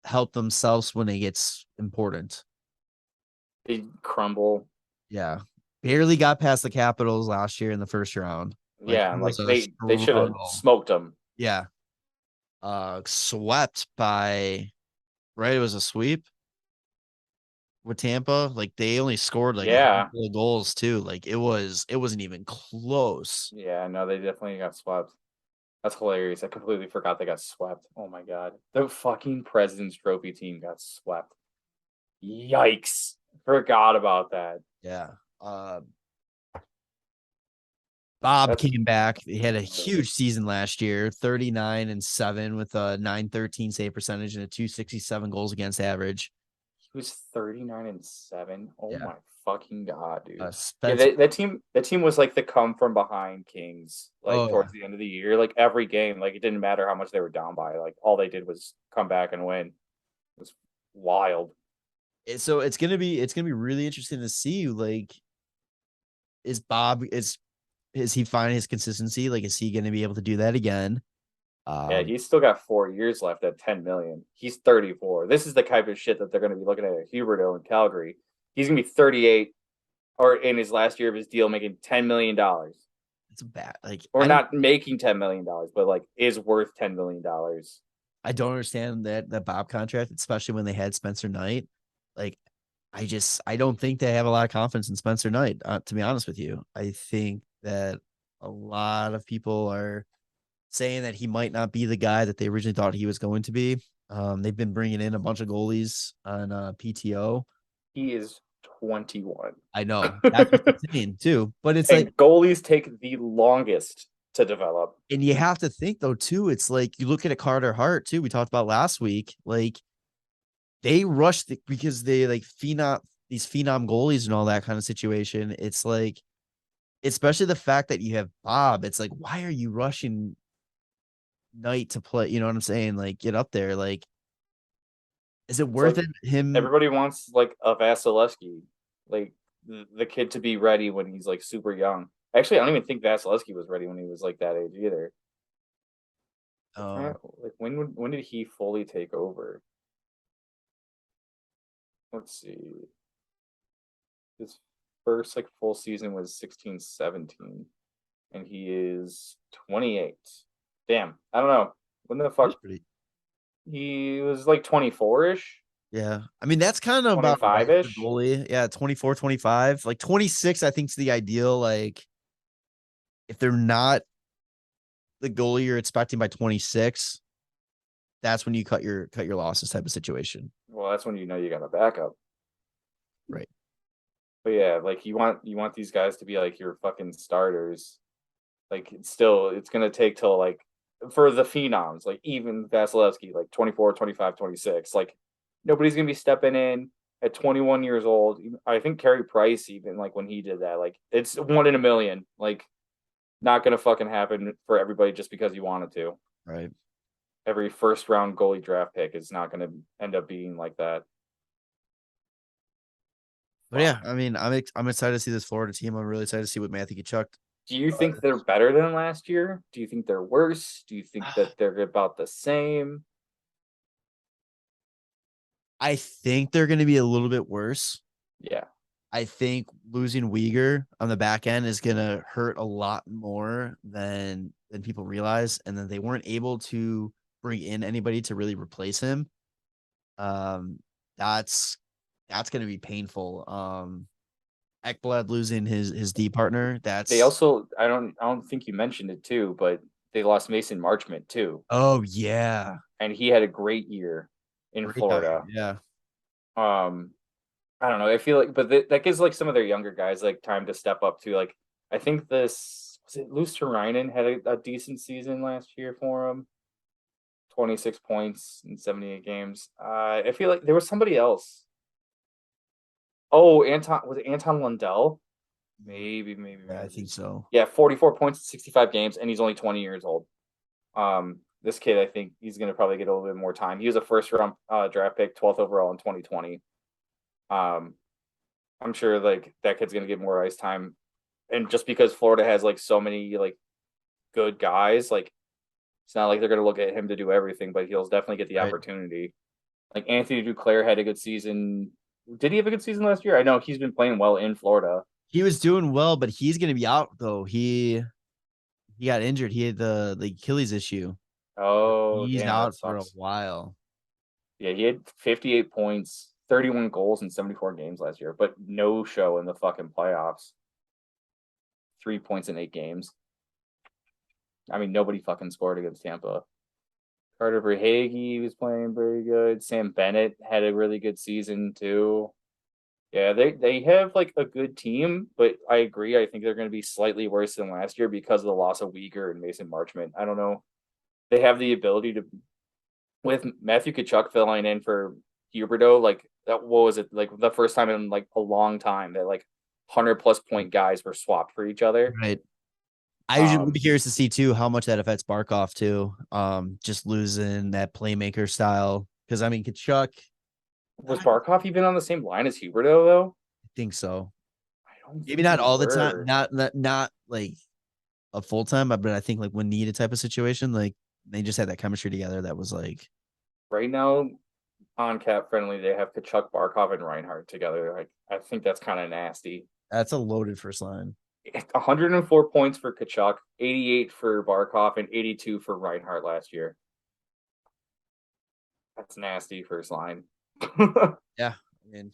Speaker 2: help themselves when it gets important.
Speaker 3: They crumble.
Speaker 2: Yeah. Barely got past the Capitals last year in the first round.
Speaker 3: They should have smoked them.
Speaker 2: Yeah. Swept by, right? It was a sweep with Tampa. Like they only scored a couple of goals too. Like it wasn't even close.
Speaker 3: Yeah, no, they definitely got swept. That's hilarious. I completely forgot they got swept. Oh my god. The fucking President's Trophy team got swept. Yikes. Forgot about that.
Speaker 2: Yeah. Bob came back. He had a huge season last year, 39-7 with a .913 save percentage and a .267 goals against average.
Speaker 3: He was 39-7. Oh my fucking god, dude! That team was like the come from behind Kings. Towards the end of the year, like every game, like it didn't matter how much they were down by. Like all they did was come back and win. It was wild.
Speaker 2: So it's gonna be really interesting to see. Like, is he finding his consistency? Like, is he going to be able to do that again?
Speaker 3: Yeah, he's still got 4 years left at $10 million. He's 34. This is the type of shit that they're going to be looking at Huberdeau in Calgary. He's going to be 38, or in his last year of his deal, making $10 million.
Speaker 2: It's bad.
Speaker 3: Or not making $10 million, but is worth $10 million.
Speaker 2: I don't understand that Bob contract, especially when they had Spencer Knight. I don't think they have a lot of confidence in Spencer Knight, to be honest with you. I think that a lot of people are saying that he might not be the guy that they originally thought he was going to be. They've been bringing in a bunch of goalies on PTO.
Speaker 3: He is 21.
Speaker 2: I know. That's insane too. But it's
Speaker 3: goalies take the longest to develop.
Speaker 2: And you have to think though too, it's like you look at a Carter Hart too. We talked about last week. They rushed because they phenom goalies and all that kind of situation. It's especially the fact that you have Bob, it's why are you rushing Knight to play? You know what I'm saying? Get up there. Is it worth it?
Speaker 3: Everybody wants a Vasilevsky, the kid to be ready when he's super young. Actually, I don't even think Vasilevsky was ready when he was that age either. When did he fully take over? Let's see. His first full season was 16-17, and he is 28. Damn, I don't know. When the fuck? He was 24-ish.
Speaker 2: Yeah, I mean that's kind of about
Speaker 3: 25-ish.
Speaker 2: Goalie. Yeah, 24, 25. 26, I think is the ideal. If they're not the goalie you're expecting by 26, that's when you cut your losses type of situation.
Speaker 3: Well, that's when you know you got a backup.
Speaker 2: Right.
Speaker 3: But yeah, like you want these guys to be like your fucking starters. Like it's gonna take till like for the phenoms, like even Vasilevsky, like 24, 25, 26. Like nobody's gonna be stepping in at 21 years old. I think Carey Price, even like when he did that, like it's 1 in a million. Like not gonna fucking happen for everybody just because you wanted to.
Speaker 2: Right.
Speaker 3: Every first round goalie draft pick is not gonna end up being like that.
Speaker 2: But yeah, I mean, I'm excited to see this Florida team. I'm really excited to see what Matthew Tkachuk.
Speaker 3: Do you think they're better than last year? Do you think they're worse? Do you think that they're about the same?
Speaker 2: I think they're going to be a little bit worse.
Speaker 3: Yeah.
Speaker 2: I think losing Uyghur on the back end is going to hurt a lot more than people realize. And then they weren't able to bring in anybody to really replace him. That's going to be painful. Ekblad losing his D partner.
Speaker 3: They also I don't think you mentioned it too, but they lost Mason Marchment too.
Speaker 2: Oh yeah.
Speaker 3: And he had a great year in Florida.
Speaker 2: Yeah.
Speaker 3: I don't know. I feel like but that gives like some of their younger guys like time to step up too. Like I think this was it Luosterainen had a decent season last year for him. 26 points in 78 games. I feel like there was somebody else. Oh, was it Anton Lundell? Maybe.
Speaker 2: Yeah, I think so.
Speaker 3: Yeah, 44 points in 65 games, and he's only 20 years old. This kid, I think he's going to probably get a little bit more time. He was a first-round draft pick, 12th overall in 2020. I'm sure like that kid's going to get more ice time, and just because Florida has like so many like good guys, like it's not like they're going to look at him to do everything, but he'll definitely get the opportunity. Like Anthony Duclair had a good season. Did he have a good season last year? I know he's been playing well in Florida.
Speaker 2: He was doing well, but he's going to be out though. He got injured. He had the Achilles issue.
Speaker 3: Oh,
Speaker 2: he's out for a while.
Speaker 3: Yeah, he had 58 points, 31 goals in 74 games last year, but no show in the fucking playoffs. 3 points in 8 games. I mean, nobody fucking scored against Tampa. Carter Verhaeghe was playing very good. Sam Bennett had a really good season too. Yeah, they have like a good team, but I agree. I think they're going to be slightly worse than last year because of the loss of Uyghur and Mason Marchment. I don't know. They have the ability to, with Matthew Tkachuk filling in for Huberdeau, like that. What was it like the first time in like a long time that like 100+ point guys were swapped for each other?
Speaker 2: Right. I usually would be curious to see too how much that affects Barkov too. Just losing that playmaker style because I mean Tkachuk.
Speaker 3: Was Barkov even on the same line as Huberdeau though?
Speaker 2: I think so.
Speaker 3: Maybe
Speaker 2: not all the time. Not like a full time, but I think like when needed type of situation, like they just had that chemistry together. That was like
Speaker 3: right now on Cap Friendly, they have Tkachuk, Barkov, and Reinhart together. Like I think that's kind of nasty.
Speaker 2: That's a loaded first line.
Speaker 3: 104 points for Tkachuk, 88 for Barkov, and 82 for Reinhart last year. That's nasty first line.
Speaker 2: Yeah, I mean,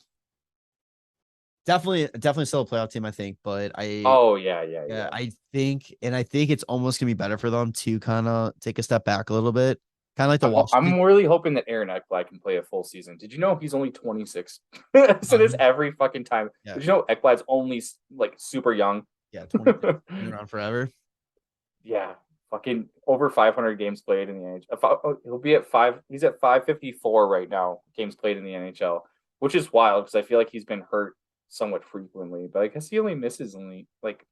Speaker 2: definitely still a playoff team, I think. But
Speaker 3: yeah.
Speaker 2: I think it's almost gonna be better for them to kind of take a step back a little bit, kind of like the Washington.
Speaker 3: I'm really hoping that Aaron Ekblad can play a full season. Did you know he's only 26? So this every fucking time. Yeah. Did you know Ekblad's only like super young?
Speaker 2: Yeah, 26, been around forever.
Speaker 3: Yeah. Fucking over 500 games played in the NHL. He'll be at 5. He's at 554 right now. Games played in the NHL, which is wild because I feel like he's been hurt somewhat frequently. But I guess he only misses only like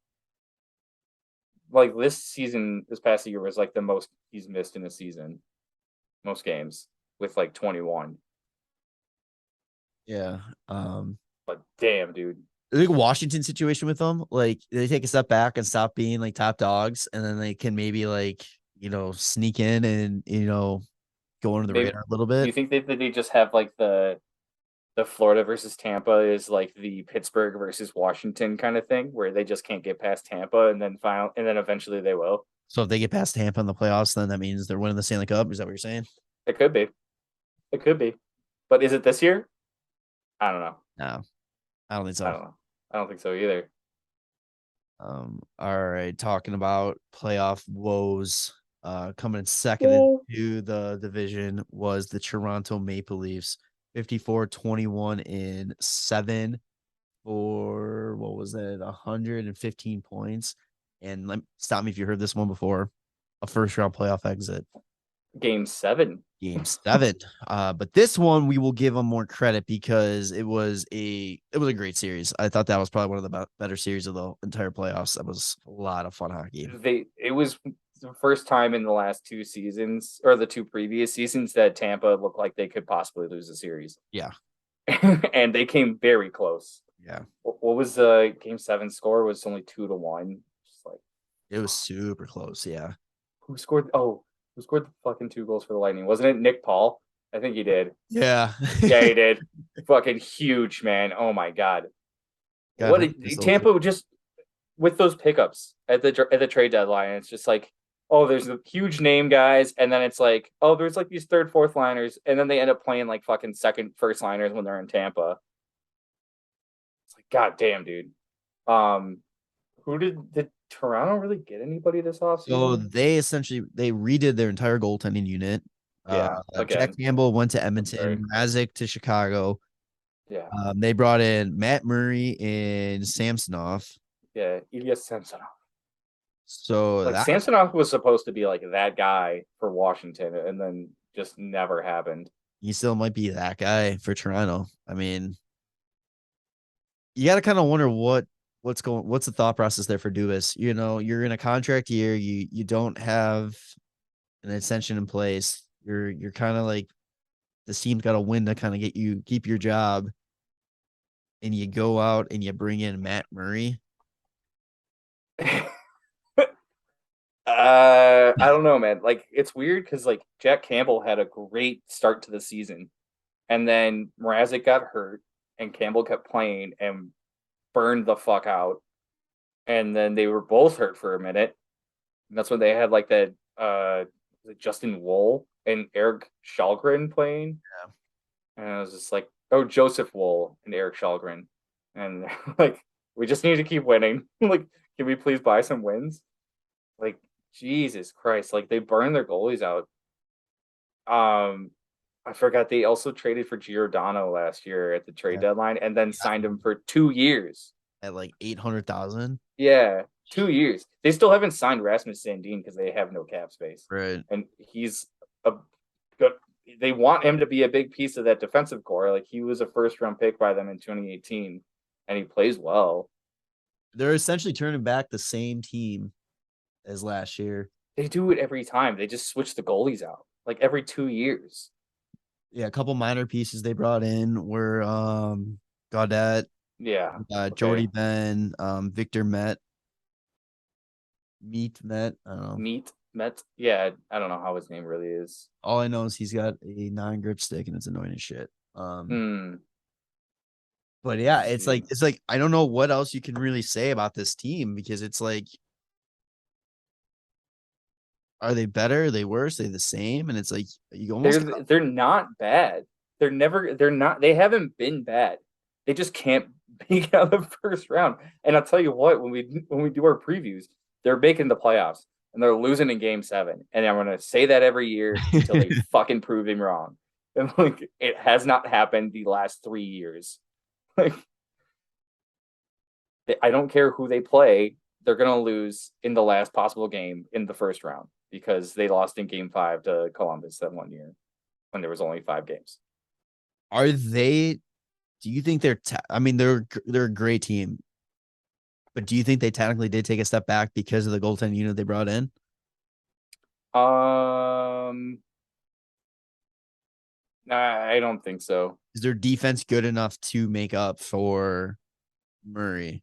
Speaker 3: this season. This past year was like the most he's missed in a season. Most games with like 21.
Speaker 2: Yeah.
Speaker 3: But damn, dude.
Speaker 2: I think Washington situation with them, like they take a step back and stop being like top dogs, and then they can maybe like sneak in and go under the radar a little bit.
Speaker 3: Do you think that they just have like the Florida versus Tampa is like the Pittsburgh versus Washington kind of thing, where they just can't get past Tampa, and then eventually they will.
Speaker 2: So if they get past Tampa in the playoffs, then that means they're winning the Stanley Cup. Is that what you're saying?
Speaker 3: It could be. But is it this year? I don't know.
Speaker 2: No, I don't think so.
Speaker 3: I don't think so either.
Speaker 2: All right. Talking about playoff woes. Coming in second into the division was the Toronto Maple Leafs, 54-21 in 7 for what was it, 115 points. And stop me if you heard this one before. A first round playoff exit.
Speaker 3: Game 7.
Speaker 2: But this one we will give them more credit because it was a great series. I thought that was probably one of the better series of the entire playoffs. That was a lot of fun hockey.
Speaker 3: It was the first time in the last 2 seasons, or the 2 previous seasons, that Tampa looked like they could possibly lose a series.
Speaker 2: Yeah.
Speaker 3: And they came very close.
Speaker 2: Yeah.
Speaker 3: What was the Game 7 score? It was only 2-1. Just like,
Speaker 2: it was super close. Yeah.
Speaker 3: Who scored the fucking 2 goals for the Lightning? Wasn't it Nick Paul? I think he did.
Speaker 2: Yeah.
Speaker 3: Yeah, he did. Fucking huge, man. Oh my god. Tampa just with those pickups at the trade deadline, it's just like, oh, there's the huge name guys, and then it's like, oh, there's like these 3rd, 4th liners, and then they end up playing like fucking 2nd, 1st liners when they're in Tampa. It's like, god damn, dude. Who did Toronto really get anybody this offseason?
Speaker 2: So they redid their entire goaltending unit.
Speaker 3: Yeah.
Speaker 2: Jack Campbell went to Edmonton, Mrazek to Chicago.
Speaker 3: Yeah.
Speaker 2: They brought in Matt Murray and Samsonov.
Speaker 3: Yeah, Ilya Samsonov.
Speaker 2: So
Speaker 3: like Samsonov was supposed to be like that guy for Washington, and then just never happened.
Speaker 2: He still might be that guy for Toronto. I mean, you got to kind of wonder what's the thought process there for Dubas. You know, you're in a contract year. You don't have an extension in place. You're kind of like, the team's got to win to kind of keep your job, and you go out and you bring in Matt Murray.
Speaker 3: I don't know, man. Like, it's weird because like Jack Campbell had a great start to the season, and then Mrazek got hurt, and Campbell kept playing and burned the fuck out, and then they were both hurt for a minute, and that's when they had like that Justin Wool and Eric Shalgren playing. Yeah. And I was just like, oh, Joseph Wool and Eric Shalgren, and like, we just need to keep winning. Like, can we please buy some wins? Like, Jesus Christ, like, they burned their goalies out. I forgot they also traded for Giordano last year at the trade deadline, and then signed him for 2 years
Speaker 2: at like $800,000.
Speaker 3: Yeah, 2 years. They still haven't signed Rasmus Sandin because they have no cap space.
Speaker 2: Right.
Speaker 3: And he's a good. They want him to be a big piece of that defensive core. Like, he was a first-round pick by them in 2018, and he plays well.
Speaker 2: They're essentially turning back the same team as last year.
Speaker 3: They do it every time. They just switch the goalies out, like every 2 years.
Speaker 2: Yeah, a couple minor pieces they brought in were Gaudette, Jordy Ben, Victor Met, I don't know.
Speaker 3: Met. Yeah, I don't know how his name really is.
Speaker 2: All I know is he's got a 9-grip stick and it's annoying as shit. But yeah, it's like I don't know what else you can really say about this team, because it's like, are they better? Are they worse? Are they the same? And it's like, you almost
Speaker 3: they're not bad. They haven't been bad. They just can't make out the first round. And I'll tell you what, when we do our previews, they're making the playoffs and they're losing in Game 7. And I'm gonna say that every year until they fucking prove him wrong. And like, it has not happened the last 3 years. Like, I don't care who they play, they're gonna lose in the last possible game in the first round, because they lost in Game 5 to Columbus that one year when there was only 5 games.
Speaker 2: Do you think they're a great team, but do you think they technically did take a step back because of the goaltending unit they brought in?
Speaker 3: I don't think so.
Speaker 2: Is their defense good enough to make up for Murray?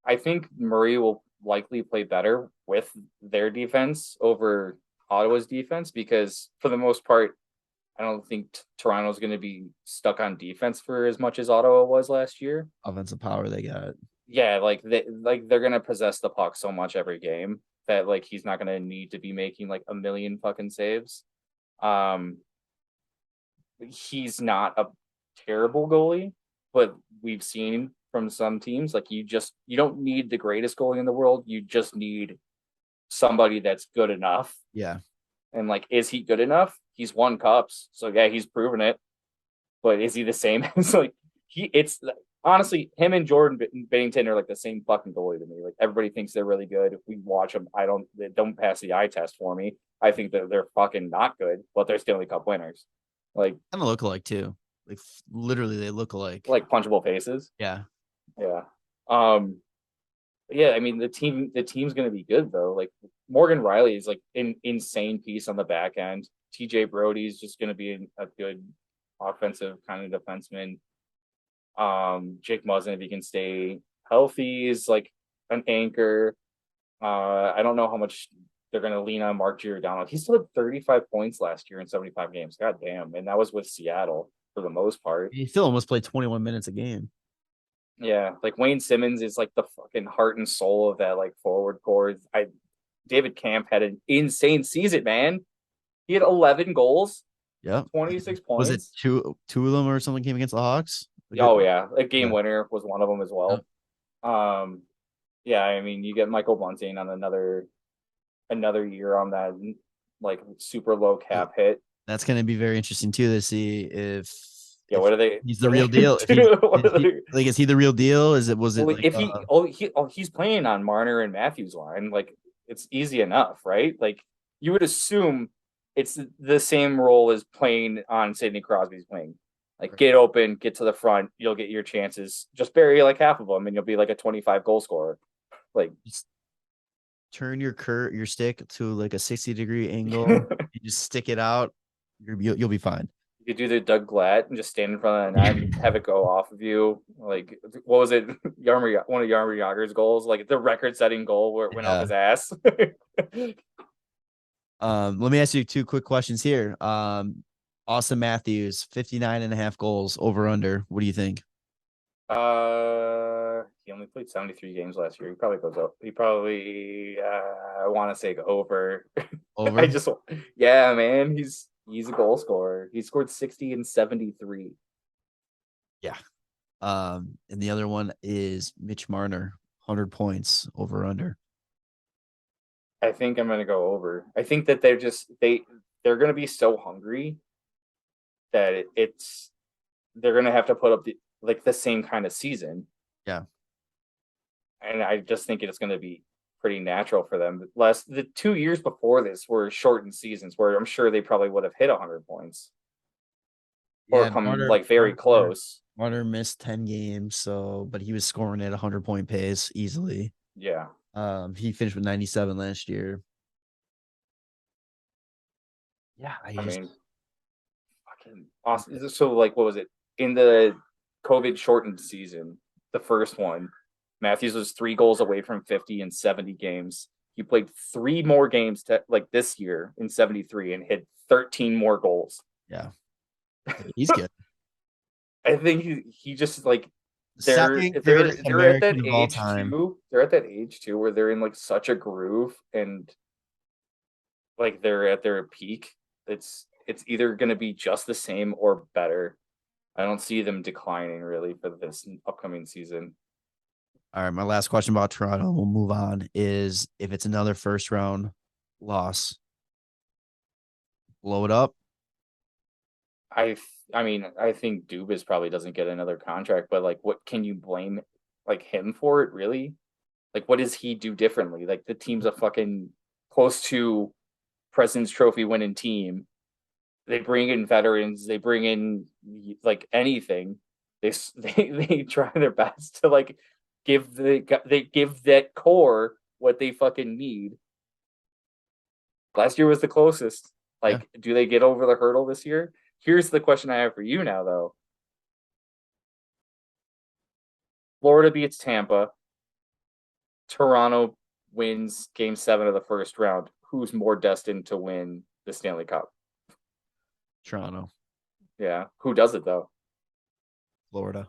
Speaker 3: I think Murray will likely play better with their defense over Ottawa's defense, because for the most part, I don't think Toronto's going to be stuck on defense for as much as Ottawa was last year.
Speaker 2: Offensive power they got.
Speaker 3: Yeah, they're going to possess the puck so much every game that like he's not going to need to be making like a million fucking saves. He's not a terrible goalie, but we've seen from some teams, like, you don't need the greatest goalie in the world. You just need somebody that's good enough.
Speaker 2: Yeah.
Speaker 3: And like, is he good enough? He's won cups. So yeah, he's proven it. But is he the same as like it's honestly him and Jordan Binnington are like the same fucking goalie to me. Like everybody thinks they're really good. If we watch them, they don't pass the eye test for me. I think that they're fucking not good, but they're Stanley Cup winners. Like
Speaker 2: kind of look alike too. Like literally they look alike.
Speaker 3: Like punchable faces.
Speaker 2: Yeah.
Speaker 3: Yeah. Yeah, I mean the team's gonna be good though. Like Morgan Riley is like an insane piece on the back end. TJ Brody's just gonna be a good offensive kind of defenseman. Jake Muzzin, if he can stay healthy, is like an anchor. I don't know how much they're gonna lean on Mark Giordano. He still had 35 points last year in 75 games. God damn, and that was with Seattle for the most part.
Speaker 2: He still almost played 21 minutes a game.
Speaker 3: Yeah, like Wayne Simmons is like the fucking heart and soul of that like forward core. David Camp had an insane season, man. He had 11 goals.
Speaker 2: Yeah,
Speaker 3: 26 points.
Speaker 2: Was it two of them or something came against the Hawks?
Speaker 3: Oh yeah, a game winner was one of them as well. Yeah, I mean you get Michael Bunting on another year on that like super low cap hit.
Speaker 2: That's going to be very interesting too to see if
Speaker 3: what are they?
Speaker 2: He's the real deal. Is he the real deal?
Speaker 3: He's playing on Marner and Matthews line, like it's easy enough, right? Like you would assume it's the same role as playing on Sidney Crosby's wing. Like get open, get to the front, you'll get your chances. Just bury like half of them, and you'll be like a 25 goal scorer. Like
Speaker 2: just turn your stick to like a 60-degree angle. You just stick it out. You'll be fine.
Speaker 3: You could do the Doug Glatt and just stand in front of the net and have it go off of you. Like, what was it? One of Jaromir Jagr's goals, like the record-setting goal where it went off his ass.
Speaker 2: Let me ask you two quick questions here. Austin Matthews, 59.5 goals over under. What do you think?
Speaker 3: He only played 73 games last year. He probably goes up. He probably I want to say over.
Speaker 2: Over.
Speaker 3: Yeah, man. He's a goal scorer. He scored 60 and 73.
Speaker 2: Yeah. And the other one is Mitch Marner, 100 points over under.
Speaker 3: I think I'm gonna go over. I think that they're gonna be so hungry that they're gonna have to put up the same kind of season.
Speaker 2: Yeah.
Speaker 3: And I just think it's gonna be pretty natural for them. The 2 years before this were shortened seasons where I'm sure they probably would have hit 100 points or come very close.
Speaker 2: Marner missed 10 games, but he was scoring at 100-point pace easily.
Speaker 3: Yeah.
Speaker 2: He finished with 97 last year. Yeah,
Speaker 3: I mean, fucking awesome. So, like, what was it in the COVID shortened season? The first one, Matthews was 3 goals away from 50 in 70 games. He played 3 more games this year in 73 and hit 13 more goals.
Speaker 2: Yeah, he's good.
Speaker 3: I think he just like
Speaker 2: they're at that age
Speaker 3: too. They're at that age too where they're in like such a groove and like they're at their peak. It's either going to be just the same or better. I don't see them declining really for this upcoming season.
Speaker 2: All right, my last question about Toronto, we'll move on, is if it's another first round loss, blow it up?
Speaker 3: I mean, I think Dubas probably doesn't get another contract, but like, what can you blame like him for it really? Like, what does he do differently? Like, the team's a fucking close to President's Trophy winning team. They bring in veterans. They bring in like anything. They try their best to like give that core what they fucking need. Last year was the closest. Like, do they get over the hurdle this year? Here's the question I have for you now, though. Florida beats Tampa. Toronto wins Game 7 of the first round. Who's more destined to win the Stanley Cup?
Speaker 2: Toronto.
Speaker 3: Yeah. Who does it, though?
Speaker 2: Florida.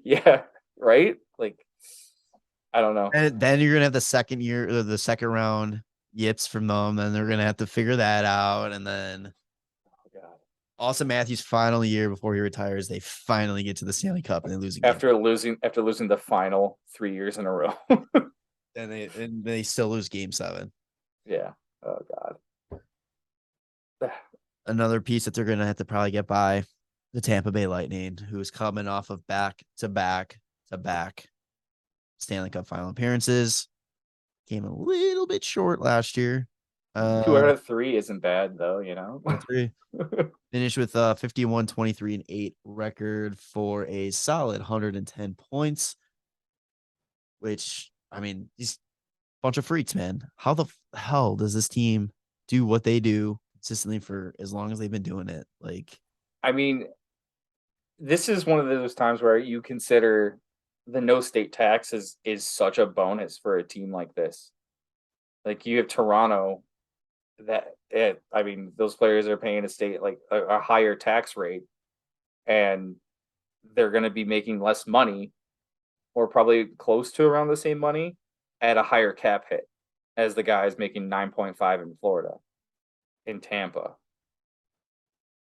Speaker 3: Yeah. Right? Like, I don't know.
Speaker 2: And then you're going to have the second round yips from them, and they're going to have to figure that out. And then Austin Matthews' final year before he retires, they finally get to the Stanley Cup and they lose again.
Speaker 3: After losing the final 3 years in a row.
Speaker 2: and they still lose game 7.
Speaker 3: Yeah. Oh God.
Speaker 2: Another piece that they're gonna have to probably get by the Tampa Bay Lightning, who's coming off of back to back Stanley Cup final appearances. Came a little bit short last year.
Speaker 3: 2 out of 3 isn't bad though, you know.
Speaker 2: 3. Finished with 51, 23, and 8 record for a solid 110 points. Which, I mean, these bunch of freaks, man. How the hell does this team do what they do consistently for as long as they've been doing it? Like,
Speaker 3: I mean, this is one of those times where you consider the no state tax is such a bonus for a team like this. Like you have Toronto I mean, those players are paying a state like a higher tax rate, and they're going to be making less money, or probably close to around the same money at a higher cap hit as the guys making 9.5 in Florida, in Tampa.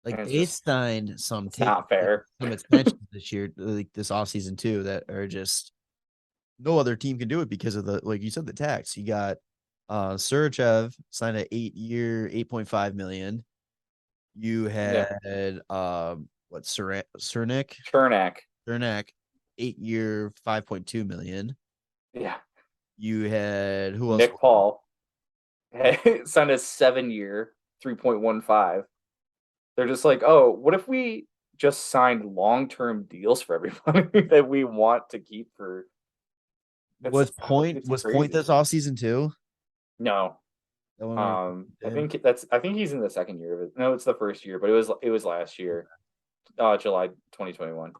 Speaker 2: Like they signed some
Speaker 3: not fair.
Speaker 2: Some extensions this year, like this offseason too, that are just no other team can do it because of the, like you said, the tax. You got Sergachev signed an 8-year, $8.5 million. You had Cernak, 8-year, $5.2 million.
Speaker 3: Yeah.
Speaker 2: You had who else?
Speaker 3: Nick Paul signed a 7-year, 3.15. They're just like, oh, what if we just signed long-term deals for everybody that we want to keep for?
Speaker 2: Was Point this offseason too?
Speaker 3: No. I think he's in the second year of it. No, it's the first year, but it was last year, July 2021.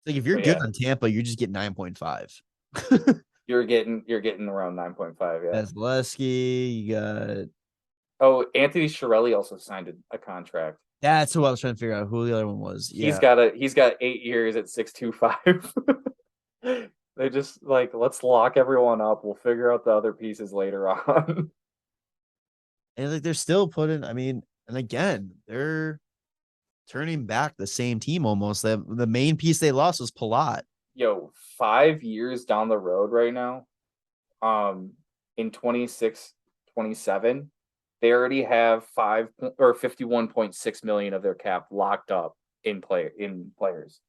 Speaker 2: Like if you're good on Tampa, you just get 9.5.
Speaker 3: You're getting around 9.5. Yeah.
Speaker 2: Vasilevsky, you got.
Speaker 3: Oh, Anthony Chiarelli also signed a contract.
Speaker 2: That's who I was trying to figure out who the other one was. Yeah.
Speaker 3: He's got 8 years at 6.25. They just like, let's lock everyone up. We'll figure out the other pieces later on.
Speaker 2: And like they're still putting, I mean, and again, they're turning back the same team almost. The main piece they lost was Palat.
Speaker 3: Yo, 5 years down the road right now, in 26, 27, they already have 51.6 million of their cap locked up in players.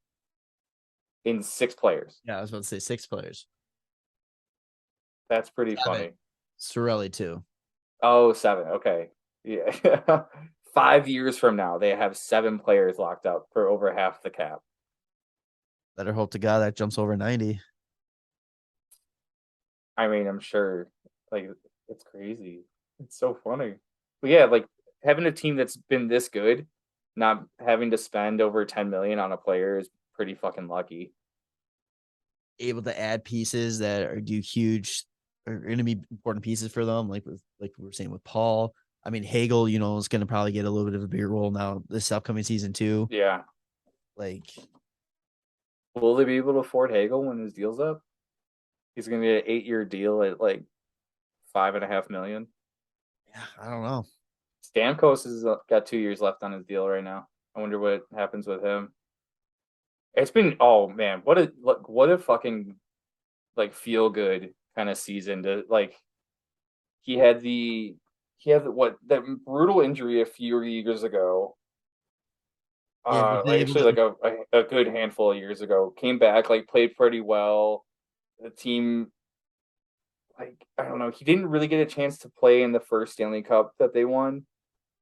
Speaker 3: In 6 players.
Speaker 2: Yeah, I was about to say 6 players.
Speaker 3: That's pretty funny.
Speaker 2: Cirelli too.
Speaker 3: Oh, 7. Okay. Yeah. 5 years from now, they have 7 players locked up for over half the cap.
Speaker 2: Better hope to God that jumps over 90.
Speaker 3: I mean, I'm sure. Like, it's crazy. It's so funny. But yeah, like having a team that's been this good, not having to spend over 10 million on a player is pretty fucking lucky.
Speaker 2: Able to add pieces that are going to be important pieces for them, like we were saying with Paul. I mean, Hagel, is going to probably get a little bit of a bigger role now this upcoming season too.
Speaker 3: Yeah.
Speaker 2: Like,
Speaker 3: will they be able to afford Hagel when his deal's up? He's going to get an 8-year deal at like $5.5 million.
Speaker 2: Yeah, I don't know.
Speaker 3: Stamkos has got 2 years left on his deal right now. I wonder what happens with him. It's been, oh man, what a fucking like feel good kind of season to like. He had that brutal injury a few years ago. Actually, like a good handful of years ago, came back, like played pretty well. The team, like, I don't know, he didn't really get a chance to play in the first Stanley Cup that they won.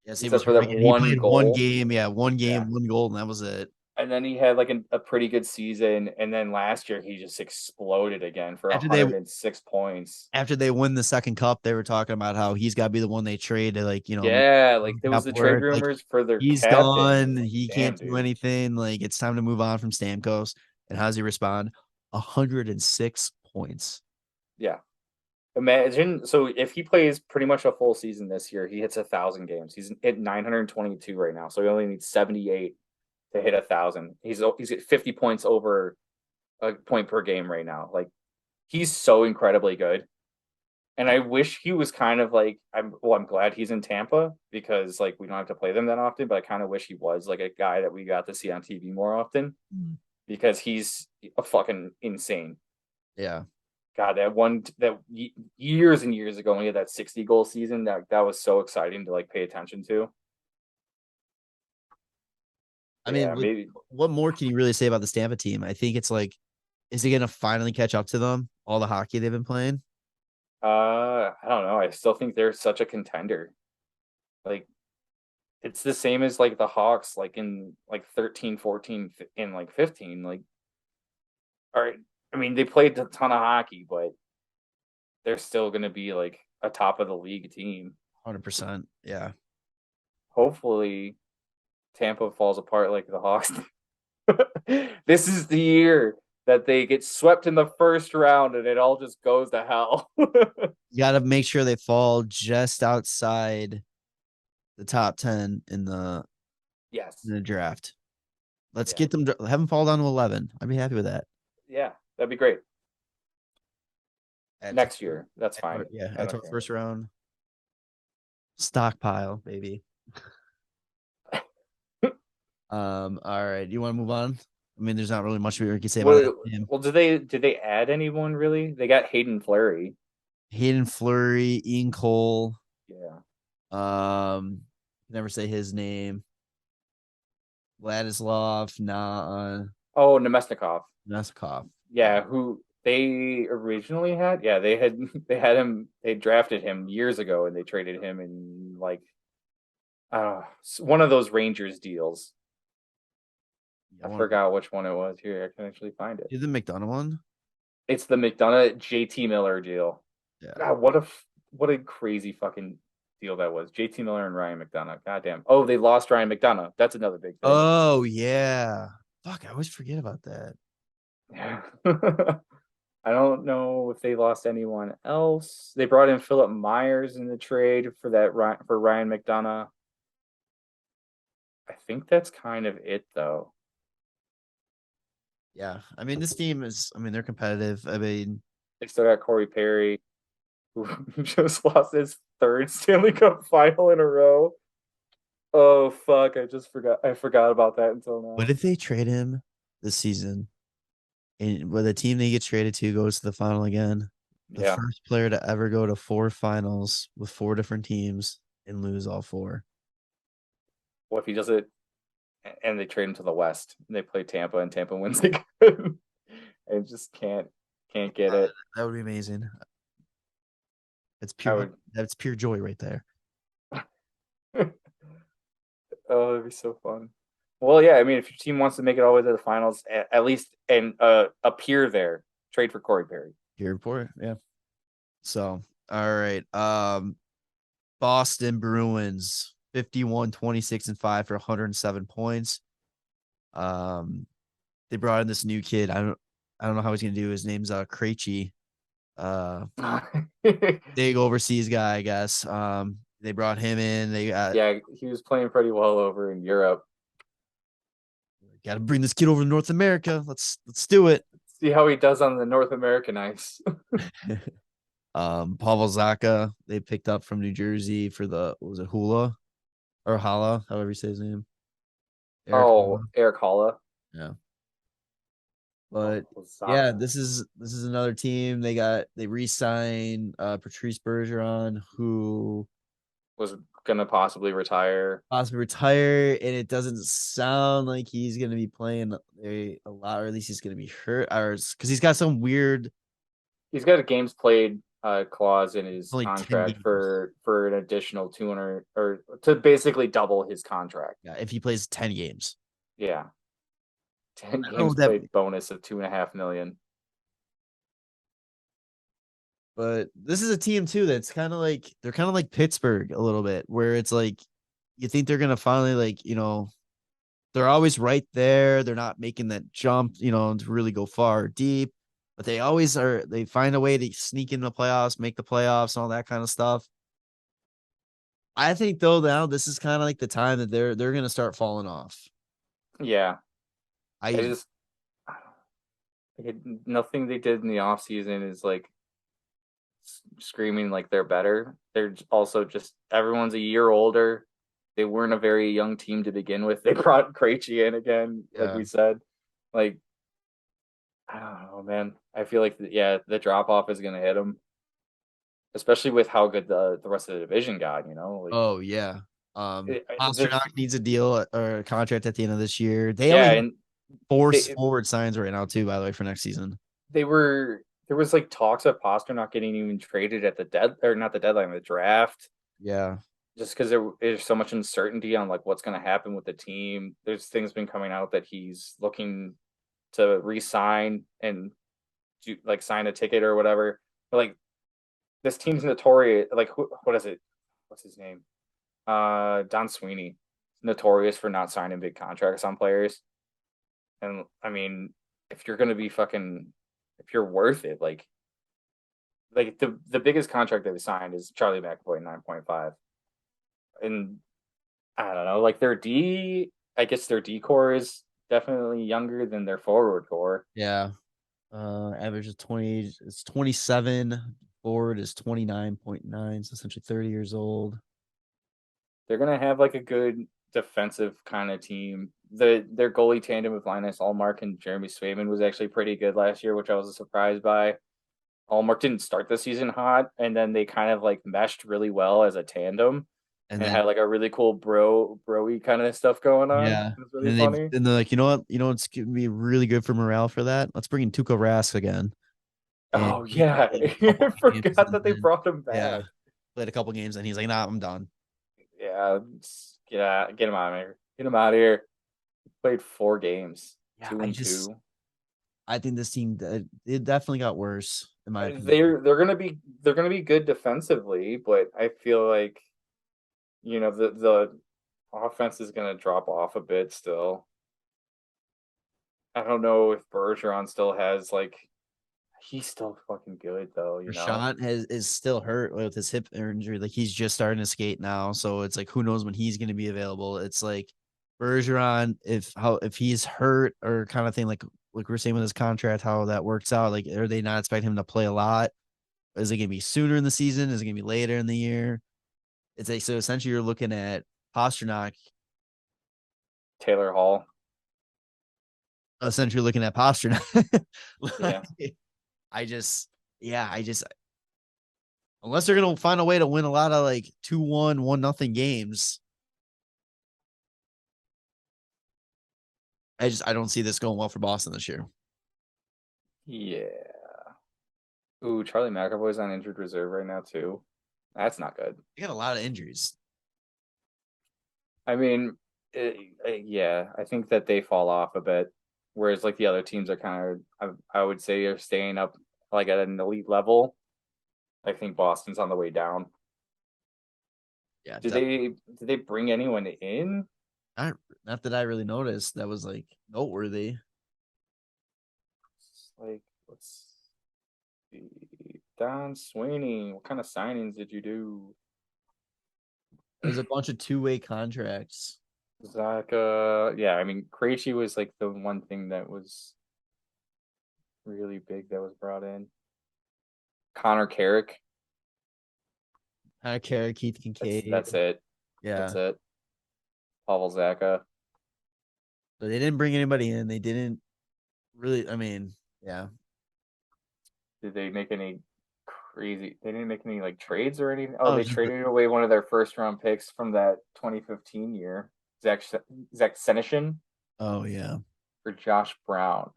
Speaker 2: Yes, he played one game. Yeah, one game, one goal, and that was it.
Speaker 3: And then he had like a pretty good season. And then last year he just exploded again for 106 points.
Speaker 2: After they win the second cup, they were talking about how he's got to be the one they trade to, like,
Speaker 3: Yeah, like there was the trade rumors for their
Speaker 2: he's
Speaker 3: captain.
Speaker 2: Gone. He can't do anything. Like, it's time to move on from Stamkos. And how does he respond? 106 points.
Speaker 3: Yeah. Imagine, so if he plays pretty much a full season this year, he hits 1,000 games. He's at 922 right now, so he only needs 78 to hit 1,000. He's at 50 points over a point per game right now. Like, he's so incredibly good, and I wish he was kind of like I'm glad he's in Tampa because like we don't have to play them that often. But I kind of wish he was like a guy that we got to see on TV more often because he's a fucking insane.
Speaker 2: Yeah.
Speaker 3: God, years and years ago when he had that 60-goal season, that was so exciting to like pay attention to.
Speaker 2: I mean,
Speaker 3: Maybe.
Speaker 2: What more can you really say about the Tampa team? I think it's like, is he going to finally catch up to them? All the hockey they've been playing?
Speaker 3: I don't know. I still think they're such a contender. Like, it's the same as like the Hawks, like in like 13, 14, in like 15. Like, all right. I mean, they played a ton of hockey, but they're still going to be like a top of the league team.
Speaker 2: 100%. Yeah.
Speaker 3: Hopefully, Tampa falls apart like the Hawks. This is the year that they get swept in the first round and it all just goes to hell.
Speaker 2: You got to make sure they fall just outside the top 10 in the draft. Let's get them, have them fall down to 11. I'd be happy with that.
Speaker 3: Yeah, that'd be great. Next year, that's fine.
Speaker 2: Yeah, at our first round. Stockpile, baby. All right. Do you want to move on? I mean, there's not really much we can say about him.
Speaker 3: Well, did they add anyone really? They got Hayden Fleury,
Speaker 2: Ian Cole.
Speaker 3: Yeah.
Speaker 2: Never say his name. Vladislav,
Speaker 3: Oh, Nemesnikov.
Speaker 2: Yeah,
Speaker 3: who they originally had. Yeah, they had him. They drafted him years ago, and they traded him in like one of those Rangers deals. I forgot which one it was. Here, I can actually find it.
Speaker 2: Is the McDonough one?
Speaker 3: It's the McDonough JT Miller deal.
Speaker 2: Yeah.
Speaker 3: God, what a crazy fucking deal that was. JT Miller and Ryan McDonough. Goddamn. Oh, they lost Ryan McDonough. That's another big thing.
Speaker 2: Oh yeah. Fuck, I always forget about that.
Speaker 3: Yeah. I don't know if they lost anyone else. They brought in Philip Myers in the trade for Ryan McDonough. I think that's kind of it, though.
Speaker 2: Yeah, I mean, this team is. I mean, they're competitive. I mean,
Speaker 3: they still got Corey Perry, who just lost his third Stanley Cup final in a row. Oh fuck! I forgot about that until now.
Speaker 2: What if they trade him this season? And where the team they get traded to goes to the final again? The first player to ever go to 4 finals with 4 different teams and lose all 4.
Speaker 3: What if he does it and they trade him to the West and they play Tampa and Tampa wins it? And just can't get it.
Speaker 2: That would be amazing. That's pure joy right there.
Speaker 3: Oh, it'd be so fun. Well, yeah, I mean, if your team wants to make it all the way to the finals, at least and appear there, trade for Corey Perry.
Speaker 2: Your report, yeah. So, all right. Boston Bruins 51, 26, and 5 for 107 points. They brought in this new kid. I don't know how he's gonna do. His name's Krejci. Big overseas guy, I guess. They brought him in.
Speaker 3: He was playing pretty well over in Europe.
Speaker 2: Got to bring this kid over to North America. Let's do it.
Speaker 3: See how he does on the North American ice.
Speaker 2: Pavel Zacha, they picked up from New Jersey for Hula or Hala, however you say his name.
Speaker 3: Eric Hala.
Speaker 2: Yeah. But yeah, this is another team. They re-signed Patrice Bergeron, who
Speaker 3: was gonna possibly retire,
Speaker 2: and it doesn't sound like he's gonna be playing a lot, or at least he's gonna be hurt, or because he's got some weird.
Speaker 3: He's got a games played clause in his contract for an additional 200, or to basically double his contract.
Speaker 2: Yeah, if he plays 10 games.
Speaker 3: Yeah, 10 games played bonus of $2.5 million.
Speaker 2: But this is a team too that's kind of like Pittsburgh a little bit, where it's like you think they're gonna finally they're always right there. They're not making that jump, to really go far or deep, but they always are. They find a way to sneak in the playoffs, make the playoffs, and all that kind of stuff. I think though now this is kind of like the time that they're gonna start falling off.
Speaker 3: Yeah, nothing they did in the offseason is like screaming like they're better. They're also just everyone's a year older. They weren't a very young team to begin with. They brought Krejci in again, like we said. Like, I don't know, man. I feel like the drop off is gonna hit them, especially with how good the rest of the division got. Like
Speaker 2: Oh yeah.
Speaker 3: the
Speaker 2: Pasternak needs a deal or a contract at the end of this year. They only
Speaker 3: yeah,
Speaker 2: have
Speaker 3: and
Speaker 2: four
Speaker 3: they
Speaker 2: forward signs right now too, by the way, for next season.
Speaker 3: they were there was like talks of Pasternak getting even traded at the or not the deadline, the draft,
Speaker 2: Yeah.
Speaker 3: just because there's so much uncertainty on like what's going to happen with the team. There's things been coming out that he's looking to re-sign and do like sign a ticket or whatever. But like this team's notorious. Like what is it? What's his name? Don Sweeney, notorious for not signing big contracts on players. And I mean, if you're gonna be if you're worth it, like the biggest contract that they signed is Charlie McAvoy 9.5, and I don't know, like I guess their D core is definitely younger than their forward core.
Speaker 2: Yeah. Average is 20. It's 27. Forward is 29.9. So essentially 30 years old.
Speaker 3: They're gonna have like a good defensive kind of team. Their goalie tandem with Linus Allmark and Jeremy Swayman was actually pretty good last year, which I was surprised by. Allmark didn't start the season hot, and then they kind of like meshed really well as a tandem
Speaker 2: And
Speaker 3: and
Speaker 2: then
Speaker 3: had like a really cool broy kind of stuff going on.
Speaker 2: yeah.
Speaker 3: It was really
Speaker 2: And
Speaker 3: funny.
Speaker 2: they're like, you know what? You know what's gonna be really good for morale for that? Let's bring in Tuukka Rask again. And
Speaker 3: Oh
Speaker 2: he
Speaker 3: yeah,
Speaker 2: played a couple
Speaker 3: I
Speaker 2: games
Speaker 3: forgot
Speaker 2: and
Speaker 3: that they
Speaker 2: then
Speaker 3: brought him
Speaker 2: yeah,
Speaker 3: back.
Speaker 2: played a couple games and he's like, nah, I'm done.
Speaker 3: Yeah, get him out of here. Get him out of here. Played 4 games,
Speaker 2: Yeah,
Speaker 3: 2-2.
Speaker 2: I think this team it definitely got worse in my opinion.
Speaker 3: They're gonna be good defensively, but I feel like the offense is gonna drop off a bit still. I don't know if Bergeron still has like he's still fucking good though.
Speaker 2: Rashawn is still hurt with his hip injury. Like he's just starting to skate now, so it's like who knows when he's going to be available. It's like Bergeron, if he's hurt or kind of thing, like we're saying with his contract, how that works out. Like, are they not expecting him to play a lot? Is it going to be sooner in the season? Is it going to be later in the year? It's like so essentially you're looking at Pasternak.
Speaker 3: Taylor Hall.
Speaker 2: Essentially looking at Pasternak.
Speaker 3: Yeah.
Speaker 2: I just, yeah, I just unless they're gonna find a way to win a lot of like 2-1, 1-0 games. I don't see this going well for Boston this year.
Speaker 3: Yeah. Ooh, Charlie McAvoy's on injured reserve right now too. That's not good.
Speaker 2: They got a lot of injuries.
Speaker 3: I mean, yeah, I think that they fall off a bit, whereas like the other teams are kind of, I would say, are staying up like at an elite level. I think Boston's on the way down.
Speaker 2: Yeah,
Speaker 3: Did they bring anyone in?
Speaker 2: not that I really noticed. That was like noteworthy.
Speaker 3: Like, let's see. Don Sweeney, what kind of signings did you do?
Speaker 2: There's a bunch of two-way contracts.
Speaker 3: Zach, yeah, I mean, Krejci was like the one thing that was really big that was brought in. Connor Carrick.
Speaker 2: Carey, Keith Kincaid.
Speaker 3: That's it.
Speaker 2: Yeah.
Speaker 3: That's it. Pavel Zaka.
Speaker 2: So they didn't bring anybody in. They didn't really. I mean, yeah.
Speaker 3: Did they make any crazy? They didn't make any like trades or anything.
Speaker 2: Oh,
Speaker 3: They traded away one of their first round picks from that 2015 year, Zach Senyshyn,
Speaker 2: oh yeah.
Speaker 3: for Josh Brown,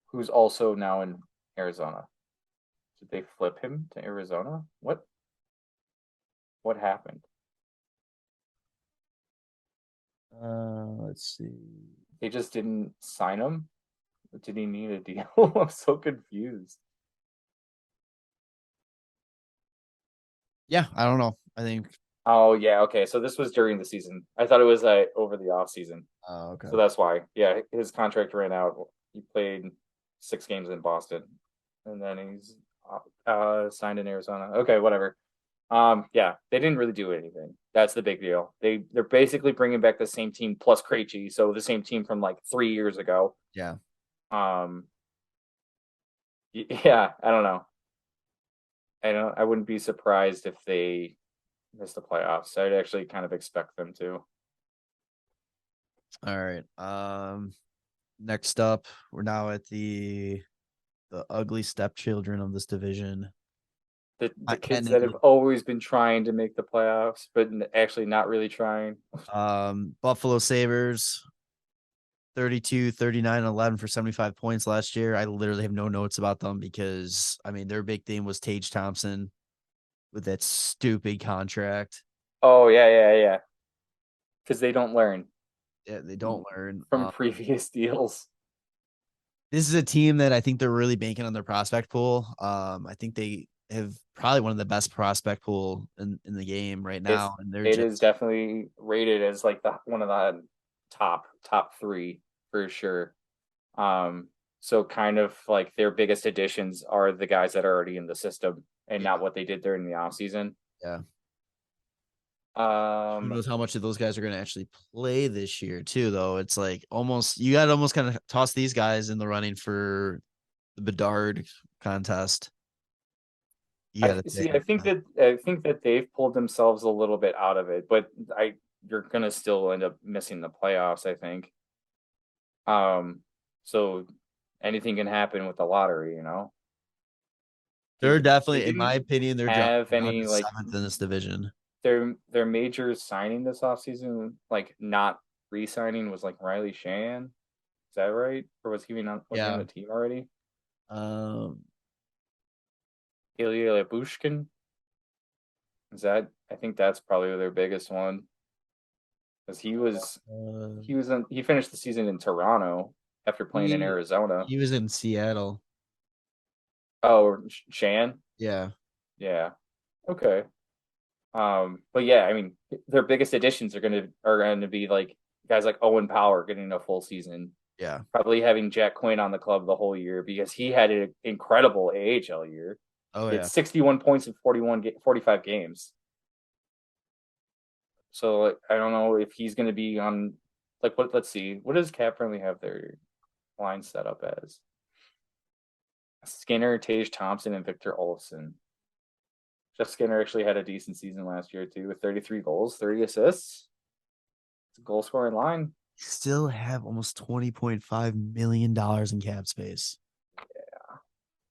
Speaker 3: who's also now in Arizona. Did they flip him to Arizona? What happened?
Speaker 2: Let's see.
Speaker 3: They just didn't sign him. Did he need a deal? I'm so confused.
Speaker 2: Yeah, I don't know. I think.
Speaker 3: Oh yeah, okay. So this was during the season. I thought it was over the off season.
Speaker 2: Oh, okay.
Speaker 3: So that's why. Yeah, his contract ran out. He played 6 games in Boston, and then he's signed in Arizona. Okay, whatever. Yeah, they didn't really do anything. That's the big deal. They're basically bringing back the same team plus Krejci, so the same team from like 3 years ago.
Speaker 2: Yeah.
Speaker 3: Yeah, I don't know. I wouldn't be surprised if they missed the playoffs. I'd actually kind of expect them to.
Speaker 2: All right. Next up, we're now at the ugly stepchildren of this division.
Speaker 3: The kids that have always been trying to make the playoffs, but actually not really trying.
Speaker 2: Buffalo Sabers, 32, 39, 11 for 75 points last year. I literally have no notes about them because, I mean, their big thing was Tage Thompson with that stupid contract.
Speaker 3: Oh, yeah. Because they don't learn.
Speaker 2: Yeah, they don't learn
Speaker 3: from previous deals.
Speaker 2: This is a team that I think they're really banking on their prospect pool. I think they have probably one of the best prospect pool in the game right now.
Speaker 3: It is definitely rated as like one of the top three for sure. So kind of like their biggest additions are the guys that are already in the system and not what they did during the offseason.
Speaker 2: Yeah. Who knows how much of those guys are going to actually play this year too, though. It's like you got to almost kind of toss these guys in the running for the Bedard contest.
Speaker 3: I think that they've pulled themselves a little bit out of it, but you're gonna still end up missing the playoffs, I think. So anything can happen with the lottery, you know.
Speaker 2: They're definitely, in my opinion, they're
Speaker 3: have any like
Speaker 2: seventh in this division.
Speaker 3: Their major signing this offseason, like not re-signing, was like Riley Shan. Is that right? Or was he on the team already? Ilya Labushkin. I think that's probably their biggest one. Because he finished the season in Toronto after playing in Arizona.
Speaker 2: He was in Seattle.
Speaker 3: Oh, Shan?
Speaker 2: Yeah.
Speaker 3: Yeah. Okay. But yeah, I mean, their biggest additions are gonna be like guys like Owen Power getting a full season.
Speaker 2: Yeah.
Speaker 3: Probably having Jack Quinn on the club the whole year because he had an incredible AHL year.
Speaker 2: Oh yeah.
Speaker 3: It's 61 points in 45 games. So like, I don't know if he's going to be on like what. Let's see, what does Cap Friendly have their line set up as? Skinner, Tage Thompson, and Victor Olofsson. Jeff Skinner actually had a decent season last year too, with 33 goals, 30 assists. It's a goal scoring line.
Speaker 2: Still have almost $20.5 million in cap space.
Speaker 3: Yeah.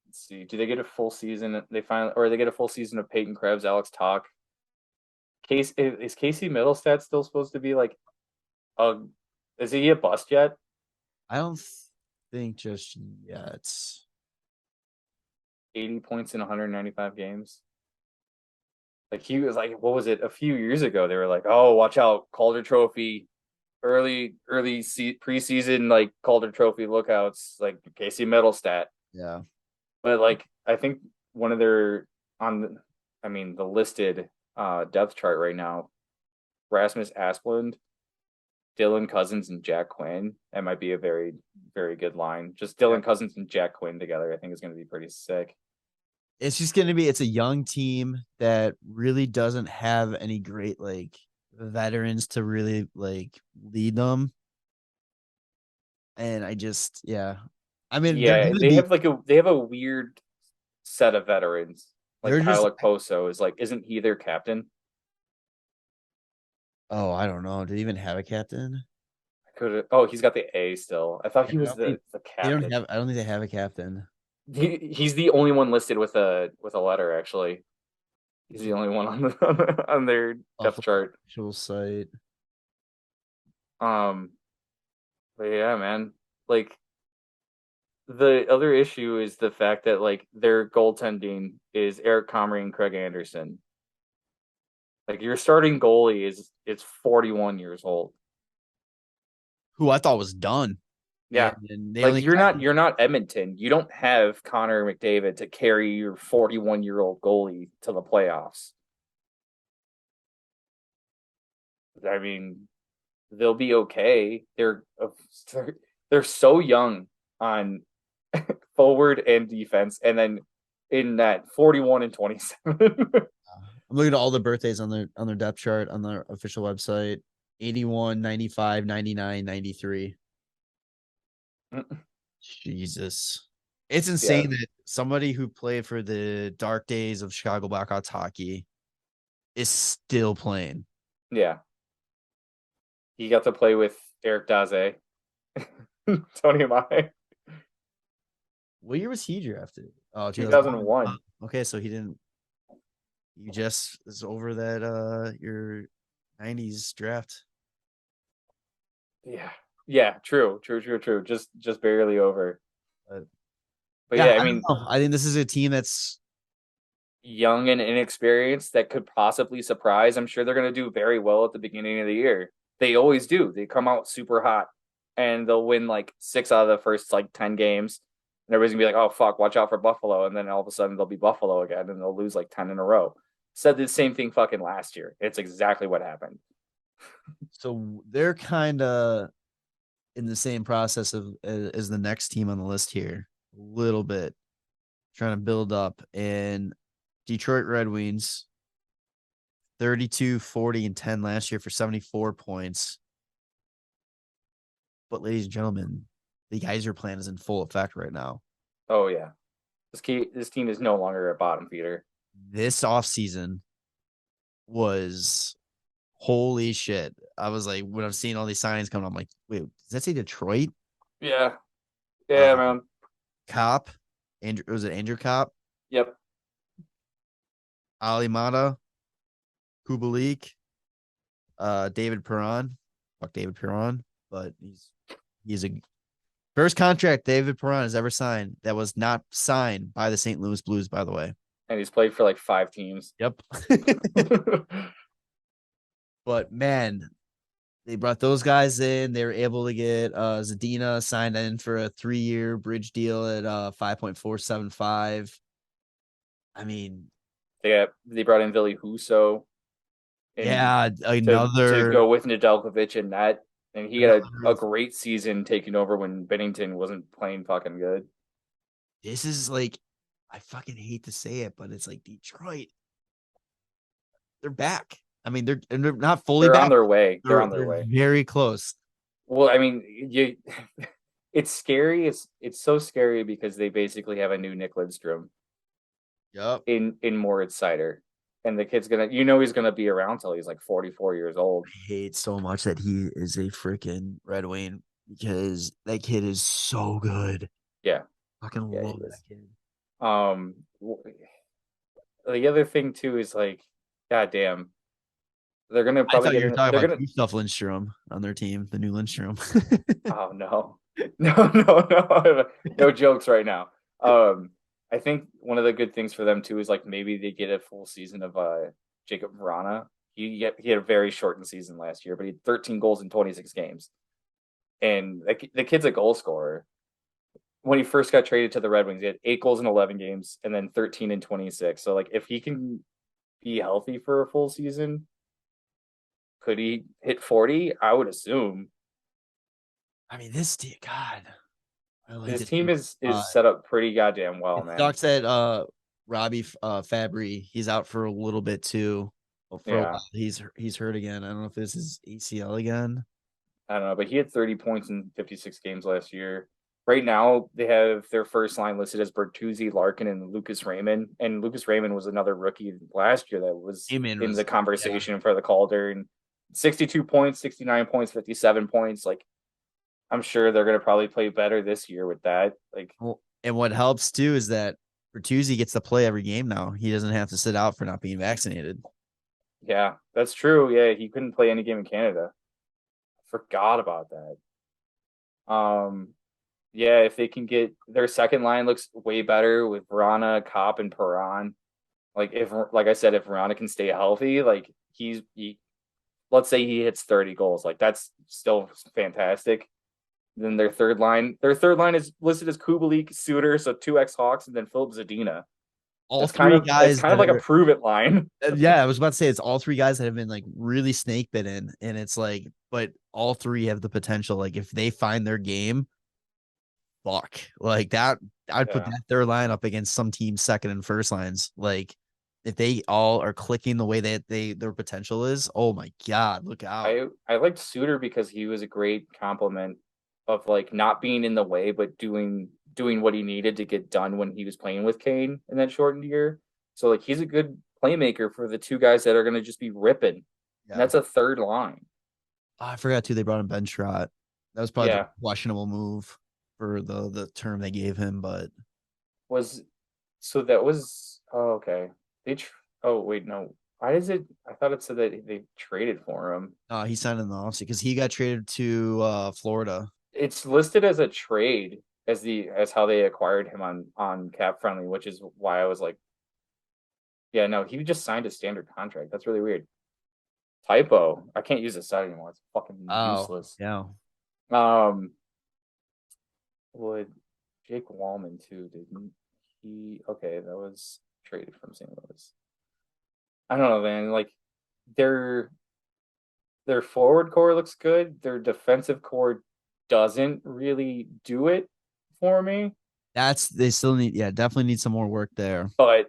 Speaker 3: Let's see. Do they get a full season? They get a full season of Peyton Krebs, Alex Talk. Is Casey Middlestat still supposed to be like is he a bust yet?
Speaker 2: I don't think just yet.
Speaker 3: 80 points in 195 games. Like he was like, what was it? A few years ago, they were like, oh, watch out, Calder Trophy, early preseason, like Calder Trophy lookouts, like Casey Middlestat.
Speaker 2: Yeah.
Speaker 3: But like, I think one of their the listed depth chart right now, Rasmus Asplund, Dylan Cousins, and Jack Quinn. That might be a very, very good line. Just Dylan Cousins and Jack Quinn together, I think is going to be pretty sick.
Speaker 2: It's a young team that really doesn't have any great like veterans to really like lead them. And
Speaker 3: they have a weird set of veterans. Like Tyler Poso is like, isn't he their captain?
Speaker 2: Oh, I don't know. Do they even have a captain?
Speaker 3: He's got the A still. I thought he was the captain.
Speaker 2: I don't think they have a captain.
Speaker 3: He's the only one listed with a letter, actually. He's the only one on their depth chart.
Speaker 2: Actual site.
Speaker 3: But yeah, man. Like the other issue is the fact that like their goaltending is Eric Comrie and Craig Anderson. Like your starting goalie is 41 years old.
Speaker 2: Who I thought was done.
Speaker 3: Yeah. Like you're not Edmonton. You don't have Connor McDavid to carry your 41-year-old goalie to the playoffs. I mean, they'll be okay. They're so young on forward and defense, and then in that 41 and 27.
Speaker 2: I'm looking at all the birthdays on their depth chart on their official website. 81, 95, 99, 93. Jesus. It's insane that somebody who played for the dark days of Chicago Blackhawks hockey is still playing.
Speaker 3: Yeah. He got to play with Eric Daze. Tony Mai.
Speaker 2: What year was he drafted? Oh,
Speaker 3: 2001.
Speaker 2: Okay, so he didn't. You just is over that your 90s draft.
Speaker 3: Yeah. True. Just barely over. But
Speaker 2: Yeah,
Speaker 3: I
Speaker 2: I don't
Speaker 3: mean,
Speaker 2: know. I think this is a team that's
Speaker 3: young and inexperienced that could possibly surprise. I'm sure they're going to do very well at the beginning of the year. They always do. They come out super hot and they'll win like 6 out of the first like 10 games. And everybody's gonna be like, oh fuck, watch out for Buffalo. And then all of a sudden they'll be Buffalo again and they'll lose like 10 in a row. Said the same thing fucking last year. It's exactly what happened.
Speaker 2: so they're kind of in the same process of as the next team on the list here. A little bit trying to build up, and Detroit Red Wings 32, 40, and 10 last year for 74 points. But ladies and gentlemen, the Geyser plan is in full effect right now.
Speaker 3: Oh yeah. This team is no longer a bottom feeder.
Speaker 2: This offseason was holy shit. I was like, when I'm seeing all these signings coming, I'm like, wait, does that say Detroit?
Speaker 3: Yeah. Yeah, man.
Speaker 2: Cop. Was it Andrew Cop?
Speaker 3: Yep.
Speaker 2: Alimata, Kubalik, David Perron. Fuck David Perron, but he's a first contract David Perron has ever signed that was not signed by the St. Louis Blues, by the way.
Speaker 3: And he's played for like 5 teams.
Speaker 2: Yep. But man, they brought those guys in. They were able to get Zadina signed in for a 3-year bridge deal at 5.475. I mean,
Speaker 3: they brought in Ville Husso.
Speaker 2: Yeah,
Speaker 3: to go with Nedeljkovic and net. And he had a great season taking over when Bennington wasn't playing fucking good.
Speaker 2: This is like, I fucking hate to say it, but it's like Detroit. They're back. I mean, they're not fully
Speaker 3: back.
Speaker 2: On
Speaker 3: their way. They're on their way.
Speaker 2: Very close.
Speaker 3: Well, I mean, it's scary. It's so scary because they basically have a new Nick Lidstrom.
Speaker 2: Yep.
Speaker 3: In Moritz Seider. And the kid's he's gonna be around till he's like 44 years old.
Speaker 2: I hate so much that he is a freaking Red Wing because that kid is so good.
Speaker 3: Yeah.
Speaker 2: Fucking love that kid.
Speaker 3: The other thing too is like, goddamn, they're gonna probably
Speaker 2: get about Gustav Lindstrom on their team, the new Lindstrom.
Speaker 3: Oh no, no jokes right now. I think one of the good things for them too is like maybe they get a full season of Jacob Vrana. He had a very shortened season last year, but he had 13 goals in 26 games, and the kid's a goal scorer. When he first got traded to the Red Wings, he had 8 goals in 11 games, and then 13 in 26. So like, if he can be healthy for a full season, could he hit 40? I would assume.
Speaker 2: I mean, this team, God.
Speaker 3: This team is set up pretty goddamn well, man.
Speaker 2: Doc said Robbie Fabry, he's out for a little bit too. A while. He's hurt again. I don't know if this is ACL again.
Speaker 3: I don't know, but he had 30 points in 56 games last year. Right now, they have their first line listed as Bertuzzi, Larkin, and Lucas Raymond. And Lucas Raymond was another rookie last year that was in the conversation for the Calder. And 62 points, 69 points, 57 points. Like, I'm sure they're going to probably play better this year with that. Like,
Speaker 2: and what helps too is that Bertuzzi gets to play every game now. He doesn't have to sit out for not being vaccinated.
Speaker 3: Yeah, that's true. Yeah, he couldn't play any game in Canada. I forgot about that. Yeah, if they can get their second line looks way better with Vrana, Kopp, and Perron. Like I said, if Vrana can stay healthy, like let's say he hits 30 goals, like that's still fantastic. Then their third line is listed as Kubalik, Suter, so 2 ex-Hawks, and then Philip Zadina.
Speaker 2: All three guys,
Speaker 3: it's kind of like a prove it line.
Speaker 2: Yeah, I was about to say it's all 3 guys that have been like really snake bitten, and it's like, but all 3 have the potential. Like if they find their game, fuck, like that, I'd put that third line up against some team's second and first lines. Like if they all are clicking the way that their potential is, oh my god, look out.
Speaker 3: I liked Suter because he was a great compliment of like not being in the way, but doing what he needed to get done when he was playing with Kane in that shortened year. So like he's a good playmaker for the 2 guys that are going to just be ripping. Yeah. And that's a third line.
Speaker 2: Oh, I forgot too. They brought in Ben Schrott. That was probably the questionable move for the term they gave him, but
Speaker 3: that was okay. Oh wait, no. Why is it? I thought it said that they traded for him.
Speaker 2: he signed in the offseason because he got traded to Florida.
Speaker 3: It's listed as a trade as how they acquired him on Cap Friendly, which is why I was like, yeah, no, he just signed a standard contract. That's really weird. Typo. I can't use this site anymore. It's fucking useless.
Speaker 2: Yeah.
Speaker 3: Would Jake Wallman too? Didn't he? Okay, that was traded from St. Louis. I don't know, man. Like their forward core looks good. Their defensive core doesn't really do it for me.
Speaker 2: They still need, definitely need some more work there.
Speaker 3: But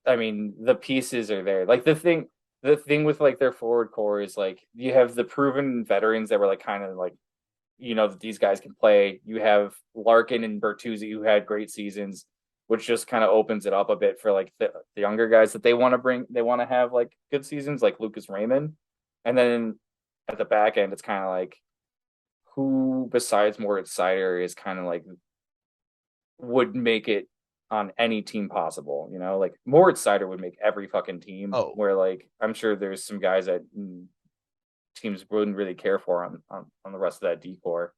Speaker 3: I mean, the pieces are there. Like the thing with like their forward core is like you have the proven veterans that were like kind of like, that these guys can play. You have Larkin and Bertuzzi who had great seasons, which just kind of opens it up a bit for like the younger guys that they want to bring. They want to have like good seasons, like Lucas Raymond. And then at the back end, it's kind of like who besides Moritz Seider is kind of like would make it on any team possible, like Moritz Seider would make every fucking team. Where like I'm sure there's some guys that teams wouldn't really care for on the rest of that decor.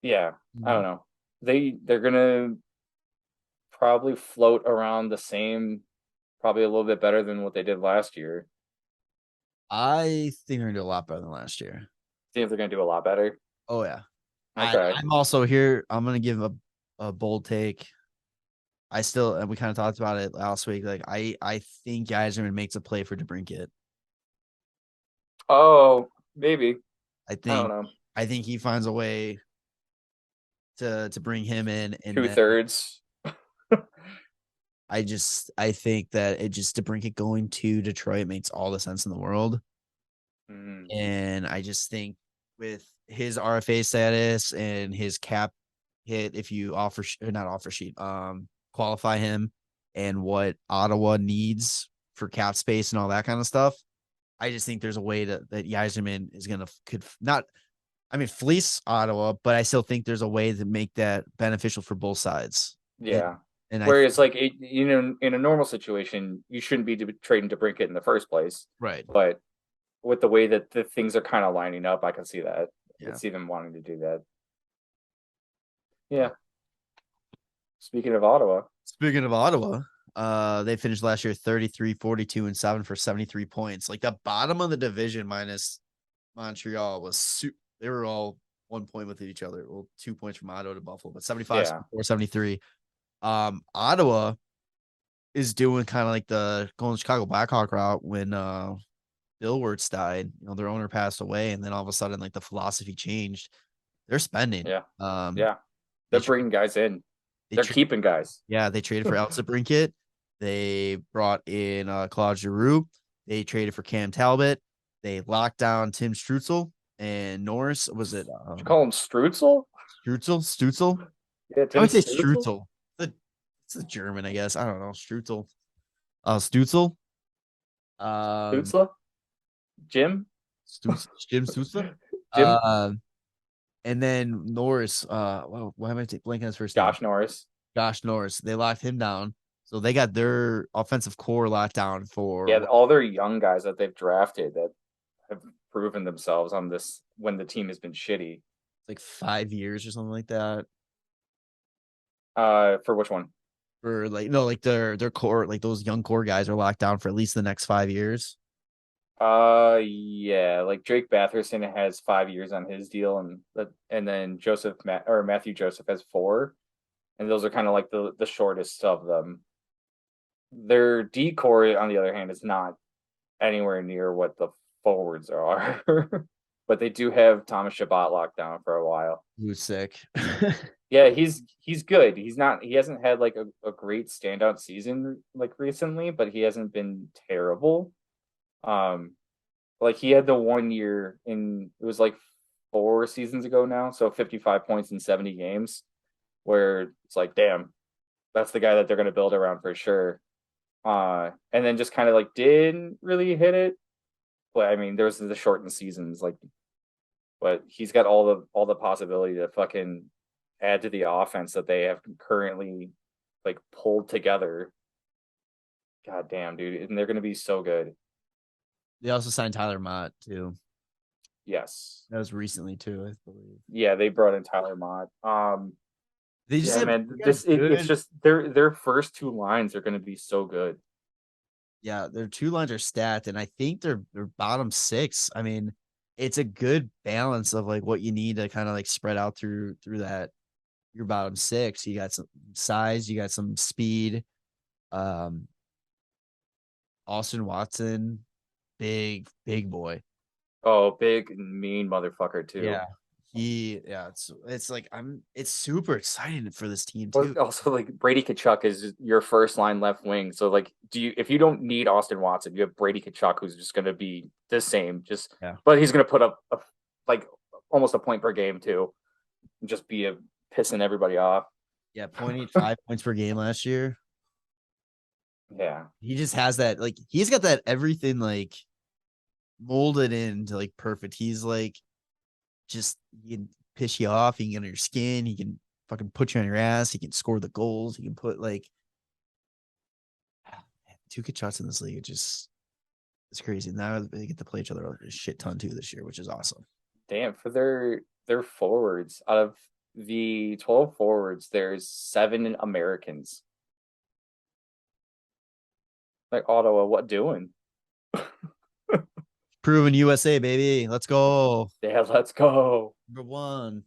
Speaker 3: Yeah, I don't know. They're gonna probably float around the same, probably a little bit better than what they did last year.
Speaker 2: I think they're gonna do a lot better than last year.
Speaker 3: Think they're gonna do a lot better?
Speaker 2: Oh yeah.
Speaker 3: Okay.
Speaker 2: I'm also here. I'm gonna give a bold take. And we kind of talked about it last week. Like I think Yzerman makes a play for DeBrincat.
Speaker 3: Oh, maybe.
Speaker 2: I don't know. I think he finds a way to bring him in. And
Speaker 3: 2/3.
Speaker 2: I think that DeBrincat going to Detroit makes all the sense in the world. And I just think with his RFA status and his cap hit, if you qualify him and what Ottawa needs for cap space and all that kind of stuff, I just think there's a way that Yzerman is fleece Ottawa, but I still think there's a way to make that beneficial for both sides.
Speaker 3: Yeah. Whereas, in a normal situation, you shouldn't be trading DeBrincat in the first place.
Speaker 2: Right.
Speaker 3: But with the way that the things are kind of lining up, I can see that. I can see them wanting to do that. Yeah. Speaking of Ottawa,
Speaker 2: they finished last year 33, 42, and 7 for 73 points. Like the bottom of the division minus Montreal they were all 1 point with each other. Well, 2 points from Ottawa to Buffalo, but 75, 73. Ottawa is doing kind of like the going Chicago Blackhawk route when Bill Wirtz died. Their owner passed away, and then all of a sudden, like the philosophy changed. They're spending.
Speaker 3: Yeah. They're bringing guys in. They're keeping guys.
Speaker 2: Yeah, they traded for Alex DeBrincat. They brought in Claude Giroux. They traded for Cam Talbot. They locked down Tim Strutzel and Norris. Was it?
Speaker 3: Did you call him Strutzel?
Speaker 2: Stutzel.
Speaker 3: Yeah,
Speaker 2: I would say Strutzel. It's a German, I guess. I don't know. Strutzel. Stutzel.
Speaker 3: Stutzla? Jim
Speaker 2: Stutzla.
Speaker 3: Jim.
Speaker 2: And then Norris. Why am I blanking his first name? Josh Norris. They locked him down. So they got their offensive core locked down for
Speaker 3: all their young guys that they've drafted that have proven themselves on this when the team has been shitty.
Speaker 2: Like 5 years or something like that.
Speaker 3: For which one?
Speaker 2: For their core, like those young core guys are locked down for at least the next 5 years.
Speaker 3: Yeah, like Drake Batherson has 5 years on his deal, and then Matthew Joseph has 4, and those are kind of like the shortest of them. Their D core, on the other hand, is not anywhere near what the forwards are, but they do have Thomas Chabot locked down for a while.
Speaker 2: Who's sick?
Speaker 3: Yeah, he's good. He hasn't had like a great standout season like recently, but he hasn't been terrible. Like he had the 1 year it was like 4 seasons ago now, so 55 points in 70 games, where it's like, damn, that's the guy that they're going to build around for sure. And then just kind of like didn't really hit it. But I mean, there was the shortened seasons, like but he's got all the possibility to fucking add to the offense that they have currently like pulled together. God damn, dude, and they're gonna be so good.
Speaker 2: They also signed Tyler Mott too.
Speaker 3: Yes,
Speaker 2: That was recently too, I believe.
Speaker 3: yeah, they brought in Tyler Mott.
Speaker 2: They just
Speaker 3: Yeah,
Speaker 2: have
Speaker 3: man,
Speaker 2: they got
Speaker 3: it's
Speaker 2: good.
Speaker 3: just their first two lines are gonna be so good.
Speaker 2: Yeah, their two lines are stacked, and I think they're bottom six. I mean, it's a good balance of like what you need to kind of like spread out through that your bottom six. You got some size, you got some speed. Um, Austin Watson, big boy.
Speaker 3: Oh, big mean motherfucker too.
Speaker 2: Yeah. It's like it's super exciting for this team too.
Speaker 3: But also, like Brady Kachuk is your first line left wing. So, like, if you don't need Austin Watson, you have Brady Kachuk, who's just going to be the same.
Speaker 2: Yeah.
Speaker 3: But he's going to put up like almost a point per game too, and just be pissing everybody off.
Speaker 2: Yeah, 0.85 points per game last year.
Speaker 3: Yeah,
Speaker 2: He just has that, like, he's got that everything like molded into like perfect. He's like just he can piss you off, he can get under your skin, he can fucking put you on your ass, he can score the goals, he can put like two good shots in this league. It's crazy. Now they get to play each other a shit ton too this year, which is awesome.
Speaker 3: damn. For their forwards, out of the 12 forwards, there's 7 Americans. Like Ottawa, what doing?
Speaker 2: Proven USA, baby. Let's go.
Speaker 3: Yeah, let's go.
Speaker 2: Number one.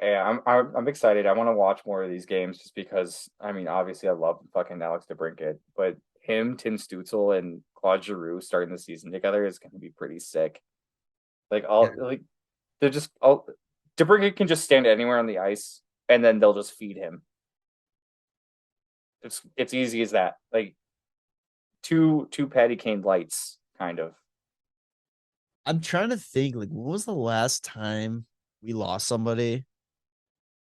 Speaker 3: Yeah, I'm excited. I want to watch more of these games just because I mean, obviously, I love fucking Alex DeBrincat, but him, Tim Stutzel, and Claude Giroux starting the season together is going to be pretty sick. Like all like they're just all DeBrincat can just stand anywhere on the ice, and then they'll just feed him. It's easy as that. Like two Patty Kane lights, kind of.
Speaker 2: I'm trying to think, like, when was the last time we lost somebody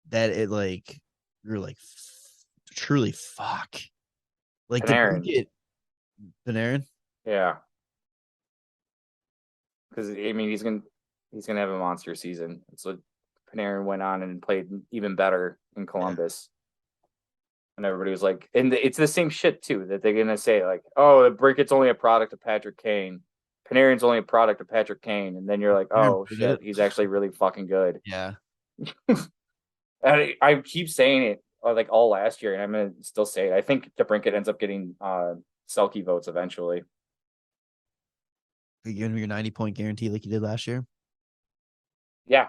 Speaker 2: that it like we were like truly fuck. Like
Speaker 3: Panarin.
Speaker 2: Panarin.
Speaker 3: Yeah. Because I mean he's gonna have a monster season. So Panarin went on and played even better in Columbus. And everybody was like, and it's the same shit too that they're gonna say like, oh, the Bricket's only a product of Patrick Kane. Panarin's only a product of Patrick Kane, and then you're like, oh shit, he's actually really fucking good.
Speaker 2: Yeah.
Speaker 3: And I keep saying it like all last year, and I'm gonna still say it. I think DeBrincat ends up getting Selke votes eventually.
Speaker 2: Are you giving me your 90-point guarantee like you did last year?
Speaker 3: Yeah,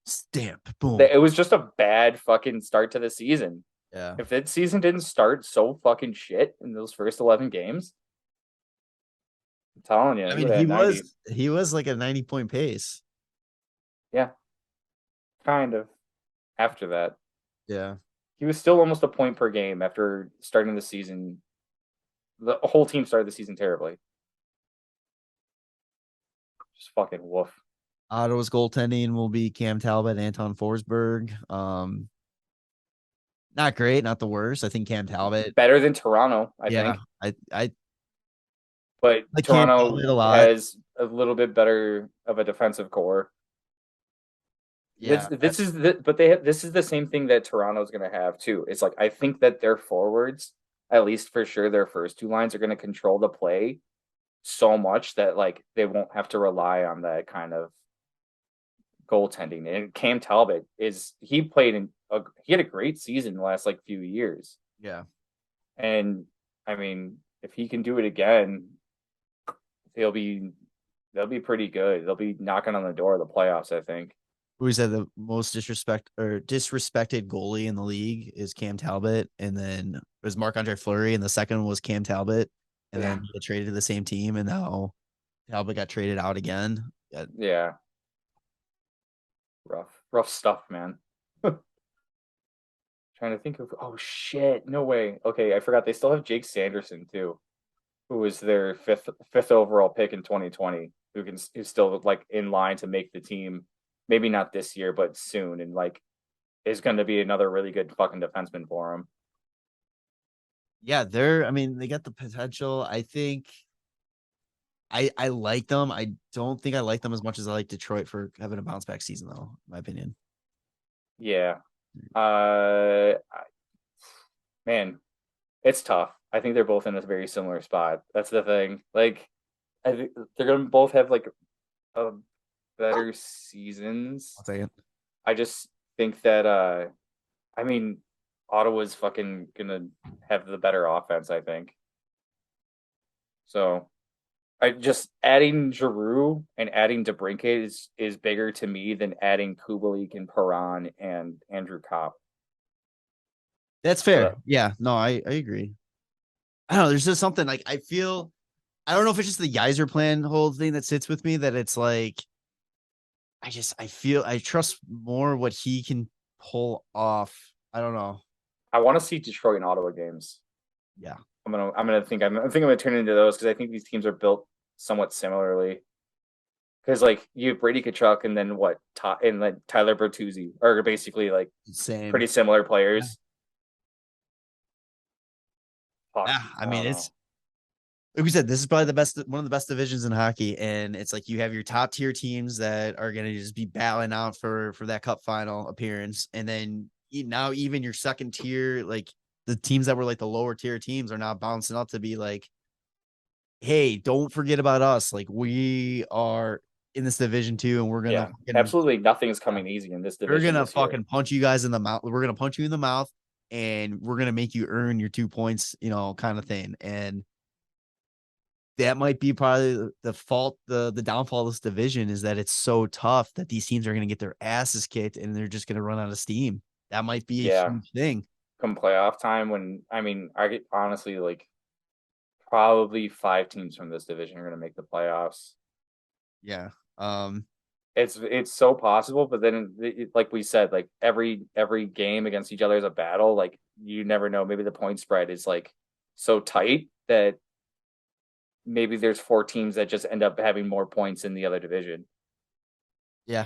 Speaker 2: Stamp. Boom.
Speaker 3: it was just a bad fucking start to the season.
Speaker 2: Yeah.
Speaker 3: If that season didn't start so fucking shit in those first 11 games, I'm telling you.
Speaker 2: I mean, he was like a 90-point pace.
Speaker 3: Yeah, kind of. After that,
Speaker 2: Yeah.
Speaker 3: he was still almost a point per game after starting the season. The whole team started the season terribly. Just fucking woof.
Speaker 2: Ottawa's goaltending will be Cam Talbot, Anton Forsberg. Not great, not the worst. I think Cam Talbot
Speaker 3: Better than Toronto, I think. But
Speaker 2: I
Speaker 3: Toronto has a little bit better of a defensive core.
Speaker 2: Yeah,
Speaker 3: this is the same thing that Toronto's going to have too. It's like I think that their forwards, at least for sure, their first two lines are going to control the play so much that like they won't have to rely on that kind of goaltending. And Cam Talbot he had a great season the last like few years.
Speaker 2: Yeah.
Speaker 3: And I mean, if he can do it again, they'll be pretty good. They'll be knocking on the door of the playoffs, I think.
Speaker 2: Who said the most disrespected goalie in the league is Cam Talbot, and then it was Marc-Andre Fleury, and the second was Cam Talbot, and then he got traded to the same team, and now Talbot got traded out again.
Speaker 3: Yeah. Rough stuff, man. Trying to think of shit, no way. Okay, I forgot they still have Jake Sanderson too, who was their fifth overall pick in 2020, who's still like in line to make the team. Maybe not this year, but soon, and like is going to be another really good fucking defenseman for him.
Speaker 2: Yeah, they got the potential. I think I like them. I don't think I like them as much as I like Detroit for having a bounce back season, though, in my opinion.
Speaker 3: Yeah. Man, it's tough. I think they're both in a very similar spot. That's the thing. Like, I think they're gonna both have like a better seasons.
Speaker 2: I'll take it.
Speaker 3: I just think that I mean, Ottawa's fucking gonna have the better offense, I think. So I just adding Giroux and adding DeBrincat is bigger to me than adding Kubalik and Perron and Andrew Kopp.
Speaker 2: That's fair. Yeah, no, I agree. I don't know. There's just something like I feel. I don't know if it's just the Geyser plan whole thing that sits with me that it's like. I feel I trust more what he can pull off. I don't know.
Speaker 3: I want to see Detroit and Ottawa games.
Speaker 2: Yeah.
Speaker 3: I'm gonna turn into those because I think these teams are built somewhat similarly. Because like you have Brady Tkachuk and then what and like Tyler Bertuzzi are basically like
Speaker 2: Same.
Speaker 3: pretty similar players.
Speaker 2: Yeah, I mean it's like we said, this is probably one of the best divisions in hockey, and it's like you have your top tier teams that are gonna just be battling out for that cup final appearance, and then now even your second tier, like the teams that were like the lower tier teams, are now bouncing up to be like, hey, don't forget about us. Like we are in this division too, and we're gonna
Speaker 3: absolutely nothing's coming easy in this division.
Speaker 2: We're gonna fucking punch you guys in the mouth. We're gonna punch you in the mouth, and we're gonna make you earn your 2 points, kind of thing. And that might be probably the fault, the downfall of this division is that it's so tough that these teams are gonna get their asses kicked and they're just gonna run out of steam. That might be a huge thing.
Speaker 3: Come playoff time, I honestly like probably 5 teams from this division are gonna make the playoffs.
Speaker 2: Yeah.
Speaker 3: It's so possible, but then like we said, like every game against each other is a battle. Like you never know. Maybe the point spread is like so tight that maybe there's 4 teams that just end up having more points in the other division.
Speaker 2: Yeah.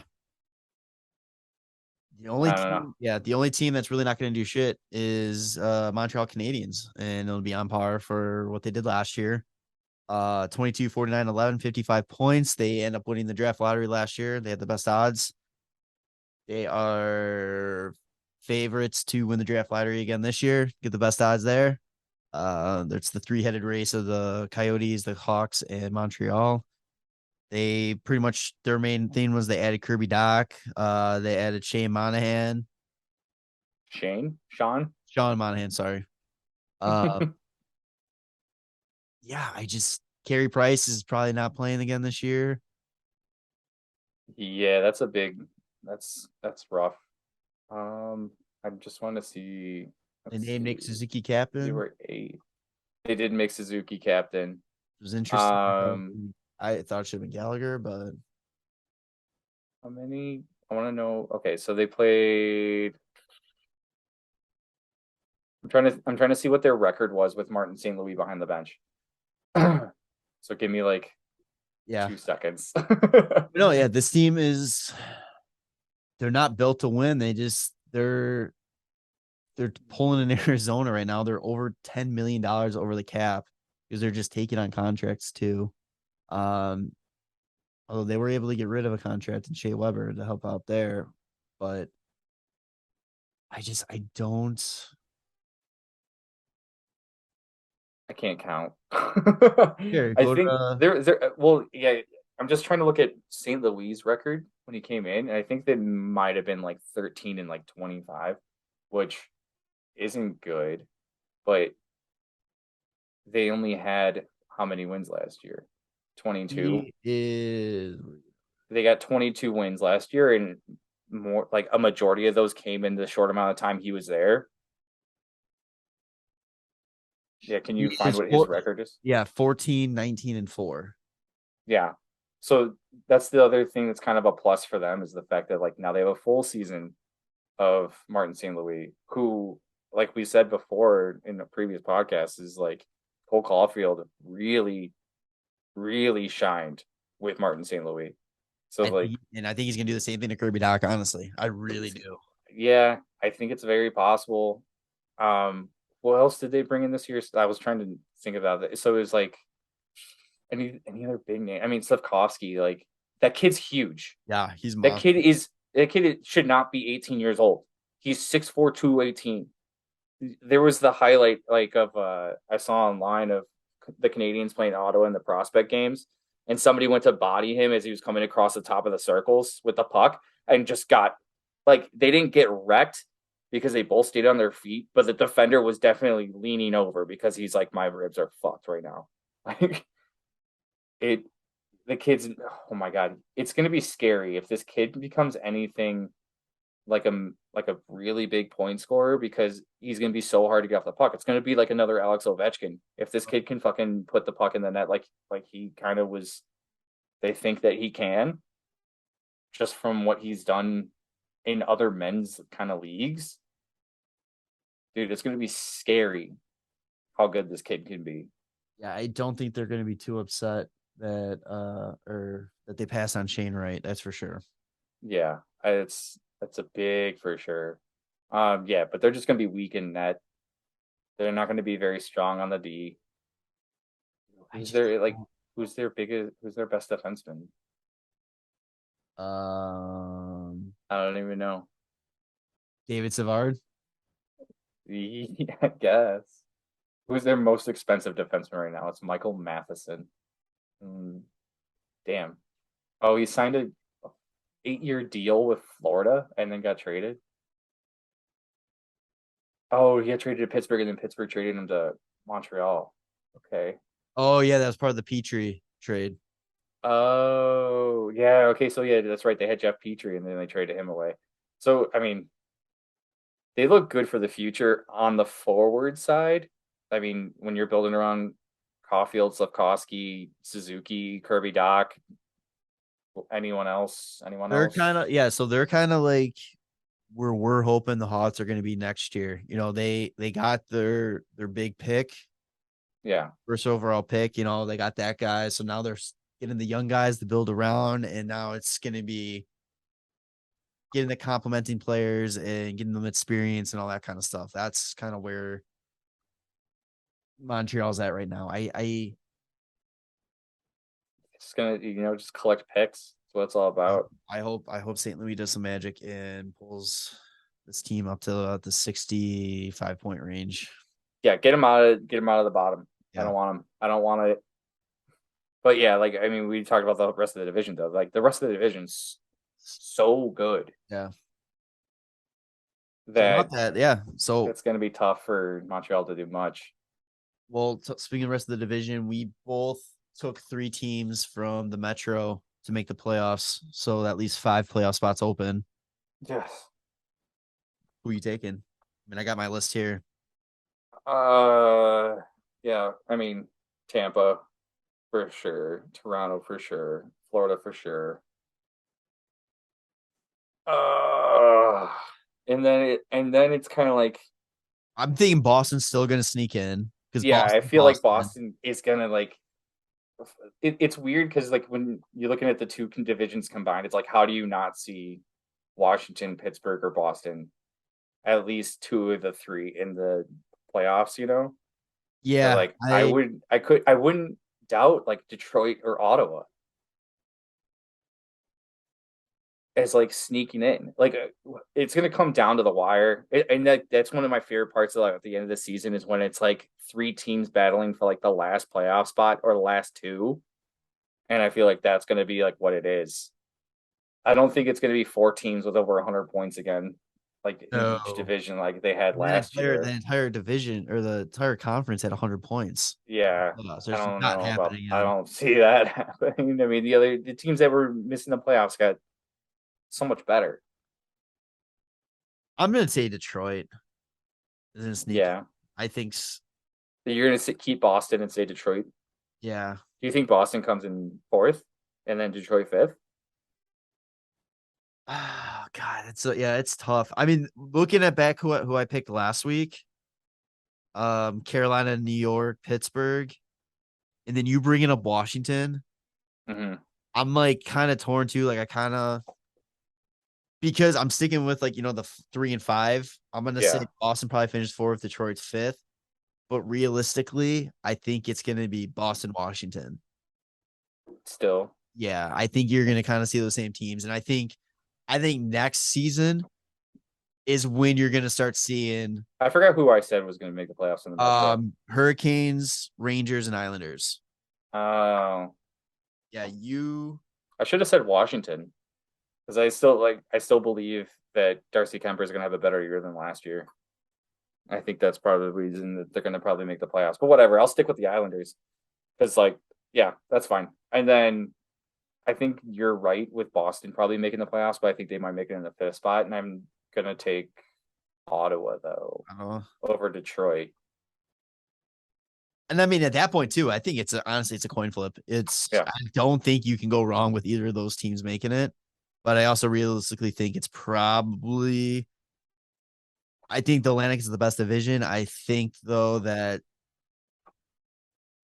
Speaker 2: The only team that's really not going to do shit is Montreal Canadiens, and it'll be on par for what they did last year. 22, 49, 11, 55 points. They end up winning the draft lottery last year. They had the best odds. They are favorites to win the draft lottery again this year. Get the best odds there. It's the 3-headed race of the Coyotes, the Hawks, and Montreal. They pretty much, their main thing was they added Kirby Dach. They added Sean Monahan, sorry. Yeah, Carey Price is probably not playing again this year.
Speaker 3: Yeah, that's rough. I just want to see.
Speaker 2: They named Nick Suzuki captain.
Speaker 3: They were 8. They did make Suzuki captain.
Speaker 2: It was interesting. I thought it should have been Gallagher, but
Speaker 3: how many? I want to know. Okay, so they played. I'm trying to see what their record was with Martin St. Louis behind the bench. So give me 2 seconds.
Speaker 2: No, yeah, this team they're not built to win. They're pulling in Arizona right now. They're over $10 million over the cap because they're just taking on contracts too. Although they were able to get rid of a contract in Shea Weber to help out there, but I
Speaker 3: can't count.
Speaker 2: Here,
Speaker 3: I think they're well, yeah. I'm just trying to look at St. Louis' record when he came in, and I think they might have been 13 and 25, which isn't good, but they only had how many wins last year? 22. They got 22 wins last year, and more a majority of those came in the short amount of time he was there. Yeah, can you find what his record is?
Speaker 2: Yeah, 14, 19, and 4.
Speaker 3: Yeah. So that's the other thing that's kind of a plus for them is the fact that now they have a full season of Martin St. Louis, who, like we said before in the previous podcast, is Cole Caulfield really, really shined with Martin St. Louis. So
Speaker 2: and I think he's gonna do the same thing to Kirby Dach, honestly. I really do.
Speaker 3: Yeah, I think it's very possible. What else did they bring in this year? I was trying to think about it. So it was any other big name. I mean, Slavkovsky, like that kid's huge.
Speaker 2: Yeah, he's
Speaker 3: That
Speaker 2: monster.
Speaker 3: kid should not be 18 years old. He's 6'4", 218. There was the highlight like of I saw online of the Canadiens playing Ottawa in the prospect games, and somebody went to body him as he was coming across the top of the circles with the puck and just got like they didn't get wrecked because they both stayed on their feet, but the defender was definitely leaning over because he's like, my ribs are fucked right now. Like the kid's, oh my God, it's going to be scary if this kid becomes anything like a really big point scorer because he's going to be so hard to get off the puck. It's going to be like another Alex Ovechkin. If this kid can fucking put the puck in the net like he kind of was, they think that he can, just from what he's done in other men's kind of leagues. Dude, it's going to be scary how good this kid can be.
Speaker 2: Yeah, I don't think they're going to be too upset that that they pass on Shane Wright. That's for sure.
Speaker 3: Yeah, that's a big for sure. Yeah, but they're just going to be weak in net. They're not going to be very strong on the D. Who's their best defenseman? I don't even know.
Speaker 2: David Savard.
Speaker 3: Yeah, I guess. Who's their most expensive defenseman right now? It's Michael Matheson. Damn. Oh, he signed a 8-year deal with Florida and then got traded. Oh, he got traded to Pittsburgh and then Pittsburgh traded him to Montreal. Okay.
Speaker 2: Oh yeah, that was part of the Petrie trade.
Speaker 3: Oh yeah. Okay. So yeah, that's right. They had Jeff Petrie and then they traded him away. So I mean, they look good for the future on the forward side. I mean, when you're building around Caulfield, Slavkovsky, Suzuki, Kirby Doc, anyone else?
Speaker 2: They're kind of so they're kind of like where we're hoping the Hawks are going to be next year. You know, they got their big pick.
Speaker 3: Yeah.
Speaker 2: First overall pick, you know, they got that guy. So now they're getting the young guys to build around, and now it's going to be getting the complementing players and getting them experience and all that kind of stuff. That's kind of where Montreal's at right now. I
Speaker 3: it's gonna, just collect picks. That's what it's all about.
Speaker 2: I hope St. Louis does some magic and pulls this team up to the 65-point range.
Speaker 3: Yeah, get him out of the bottom. Yeah. I don't want it. But yeah, like I mean, we talked about the rest of the division though. Like the rest of the division's so good.
Speaker 2: Yeah.
Speaker 3: So it's going to be tough for Montreal to do much.
Speaker 2: Well, speaking of the rest of the division, we both took 3 teams from the Metro to make the playoffs, so at least 5 playoff spots open.
Speaker 3: Yes.
Speaker 2: Who are you taking? I mean, I got my list here.
Speaker 3: Yeah. I mean, Tampa for sure, Toronto for sure, Florida for sure. And then it's kind of like
Speaker 2: I'm thinking Boston's still going to sneak in because
Speaker 3: I feel like Boston is going to like. It's weird because like when you're looking at the 2 divisions combined, it's like how do you not see Washington, Pittsburgh, or Boston at least 2 of the 3 in the playoffs?
Speaker 2: Yeah,
Speaker 3: or like I wouldn't doubt like Detroit or Ottawa as like sneaking in. Like it's going to come down to the wire, and that's one of my favorite parts of like, at the end of the season is when it's like 3 teams battling for like the last playoff spot or the last 2, and I feel like that's going to be like what it is. I don't think it's going to be 4 teams with over 100 points again, like in each division, like they had last year.
Speaker 2: The entire division or the entire conference had 100 points.
Speaker 3: Yeah,
Speaker 2: so I
Speaker 3: don't see that happening. I mean, the teams that were missing the playoffs got so much better.
Speaker 2: I'm gonna say Detroit.
Speaker 3: Yeah,
Speaker 2: I think
Speaker 3: you're gonna keep Boston and say Detroit.
Speaker 2: Yeah.
Speaker 3: Do you think Boston comes in 4th and then Detroit 5th?
Speaker 2: Oh God, it's tough. I mean, looking at back who I picked last week, Carolina, New York, Pittsburgh, and then you bringing up Washington.
Speaker 3: Mm-hmm.
Speaker 2: I'm like kind of torn too. Like I kind of. Because I'm sticking with like, the 3 and 5, I'm going to say Boston probably finished 4th, Detroit's 5th. But realistically, I think it's going to be Boston, Washington.
Speaker 3: Still.
Speaker 2: Yeah, I think you're going to kind of see those same teams. And I think next season is when you're going to start seeing.
Speaker 3: I forgot who I said was going to make the playoffs in the
Speaker 2: Hurricanes, Rangers, and Islanders.
Speaker 3: Oh.
Speaker 2: Yeah,
Speaker 3: I should have said Washington, because I still believe that Darcy Kemper is going to have a better year than last year. I think that's part of the reason that they're going to probably make the playoffs. But whatever, I'll stick with the Islanders, because yeah, that's fine. And then I think you're right with Boston probably making the playoffs, but I think they might make it in the 5th spot. And I'm going to take Ottawa, though, over Detroit.
Speaker 2: And I mean, at that point, too, I think honestly, it's a coin flip. I don't think you can go wrong with either of those teams making it. But I also realistically think it's probably. I think the Atlantic is the best division. I think, though, that,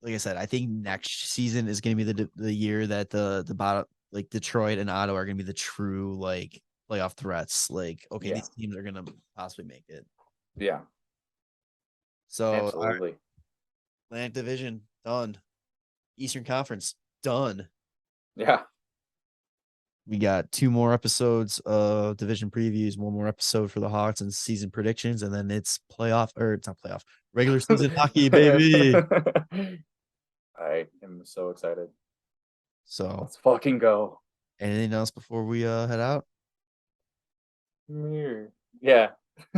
Speaker 2: like I said, I think next season is going to be the year that the bottom, like Detroit and Ottawa, are going to be the true playoff threats. These teams are going to possibly make it.
Speaker 3: Yeah.
Speaker 2: So
Speaker 3: absolutely.
Speaker 2: Atlantic Division done. Eastern Conference done.
Speaker 3: Yeah.
Speaker 2: We got 2 more episodes of division previews, 1 more episode for the Hawks and season predictions, and then it's regular season hockey, baby.
Speaker 3: I am so excited.
Speaker 2: So
Speaker 3: let's fucking go.
Speaker 2: Anything else before we head out?
Speaker 3: Yeah.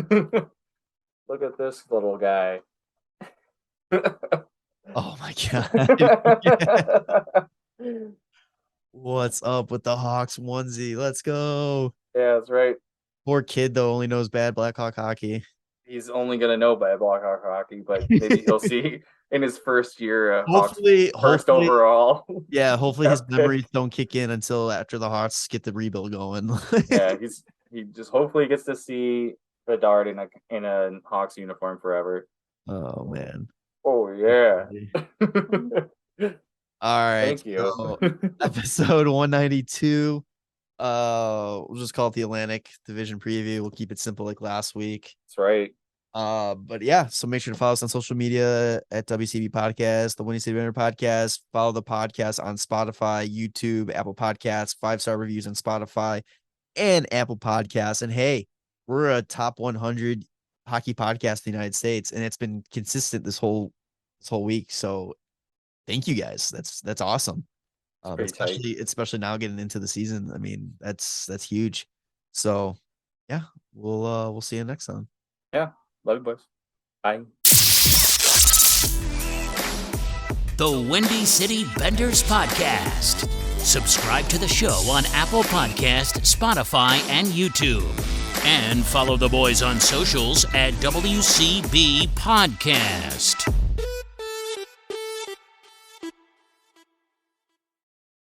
Speaker 3: Look at this little guy.
Speaker 2: Oh my god. What's up with the Hawks onesie? Let's go.
Speaker 3: Yeah, that's right.
Speaker 2: Poor kid, though, only knows bad Blackhawk hockey.
Speaker 3: He's only going to know bad Blackhawk hockey, but maybe he'll see in his first year.
Speaker 2: Hopefully,
Speaker 3: first overall.
Speaker 2: Yeah, hopefully his memories don't kick in until after the Hawks get the rebuild going.
Speaker 3: Yeah, he just hopefully gets to see Bedard in a Hawks uniform forever.
Speaker 2: Oh, man.
Speaker 3: Oh, yeah.
Speaker 2: All right.
Speaker 3: Thank you.
Speaker 2: So, episode 192. We'll just call it the Atlantic Division preview. We'll keep it simple like last week.
Speaker 3: That's right.
Speaker 2: But yeah, so make sure to follow us on social media at WCB Podcast, the Windy City Bender Podcast. Follow the podcast on Spotify, YouTube, Apple Podcasts, 5-star reviews on Spotify and Apple Podcasts. And hey, we're a top 100 hockey podcast in the United States, and it's been consistent this whole week. So thank you guys. That's awesome. Especially now getting into the season. I mean, that's huge. So yeah, we'll see you next time.
Speaker 3: Yeah. Love you, boys. Bye.
Speaker 1: The Windy City Benders Podcast. Subscribe to the show on Apple Podcast, Spotify, and YouTube. And follow the boys on socials at WCB Podcast.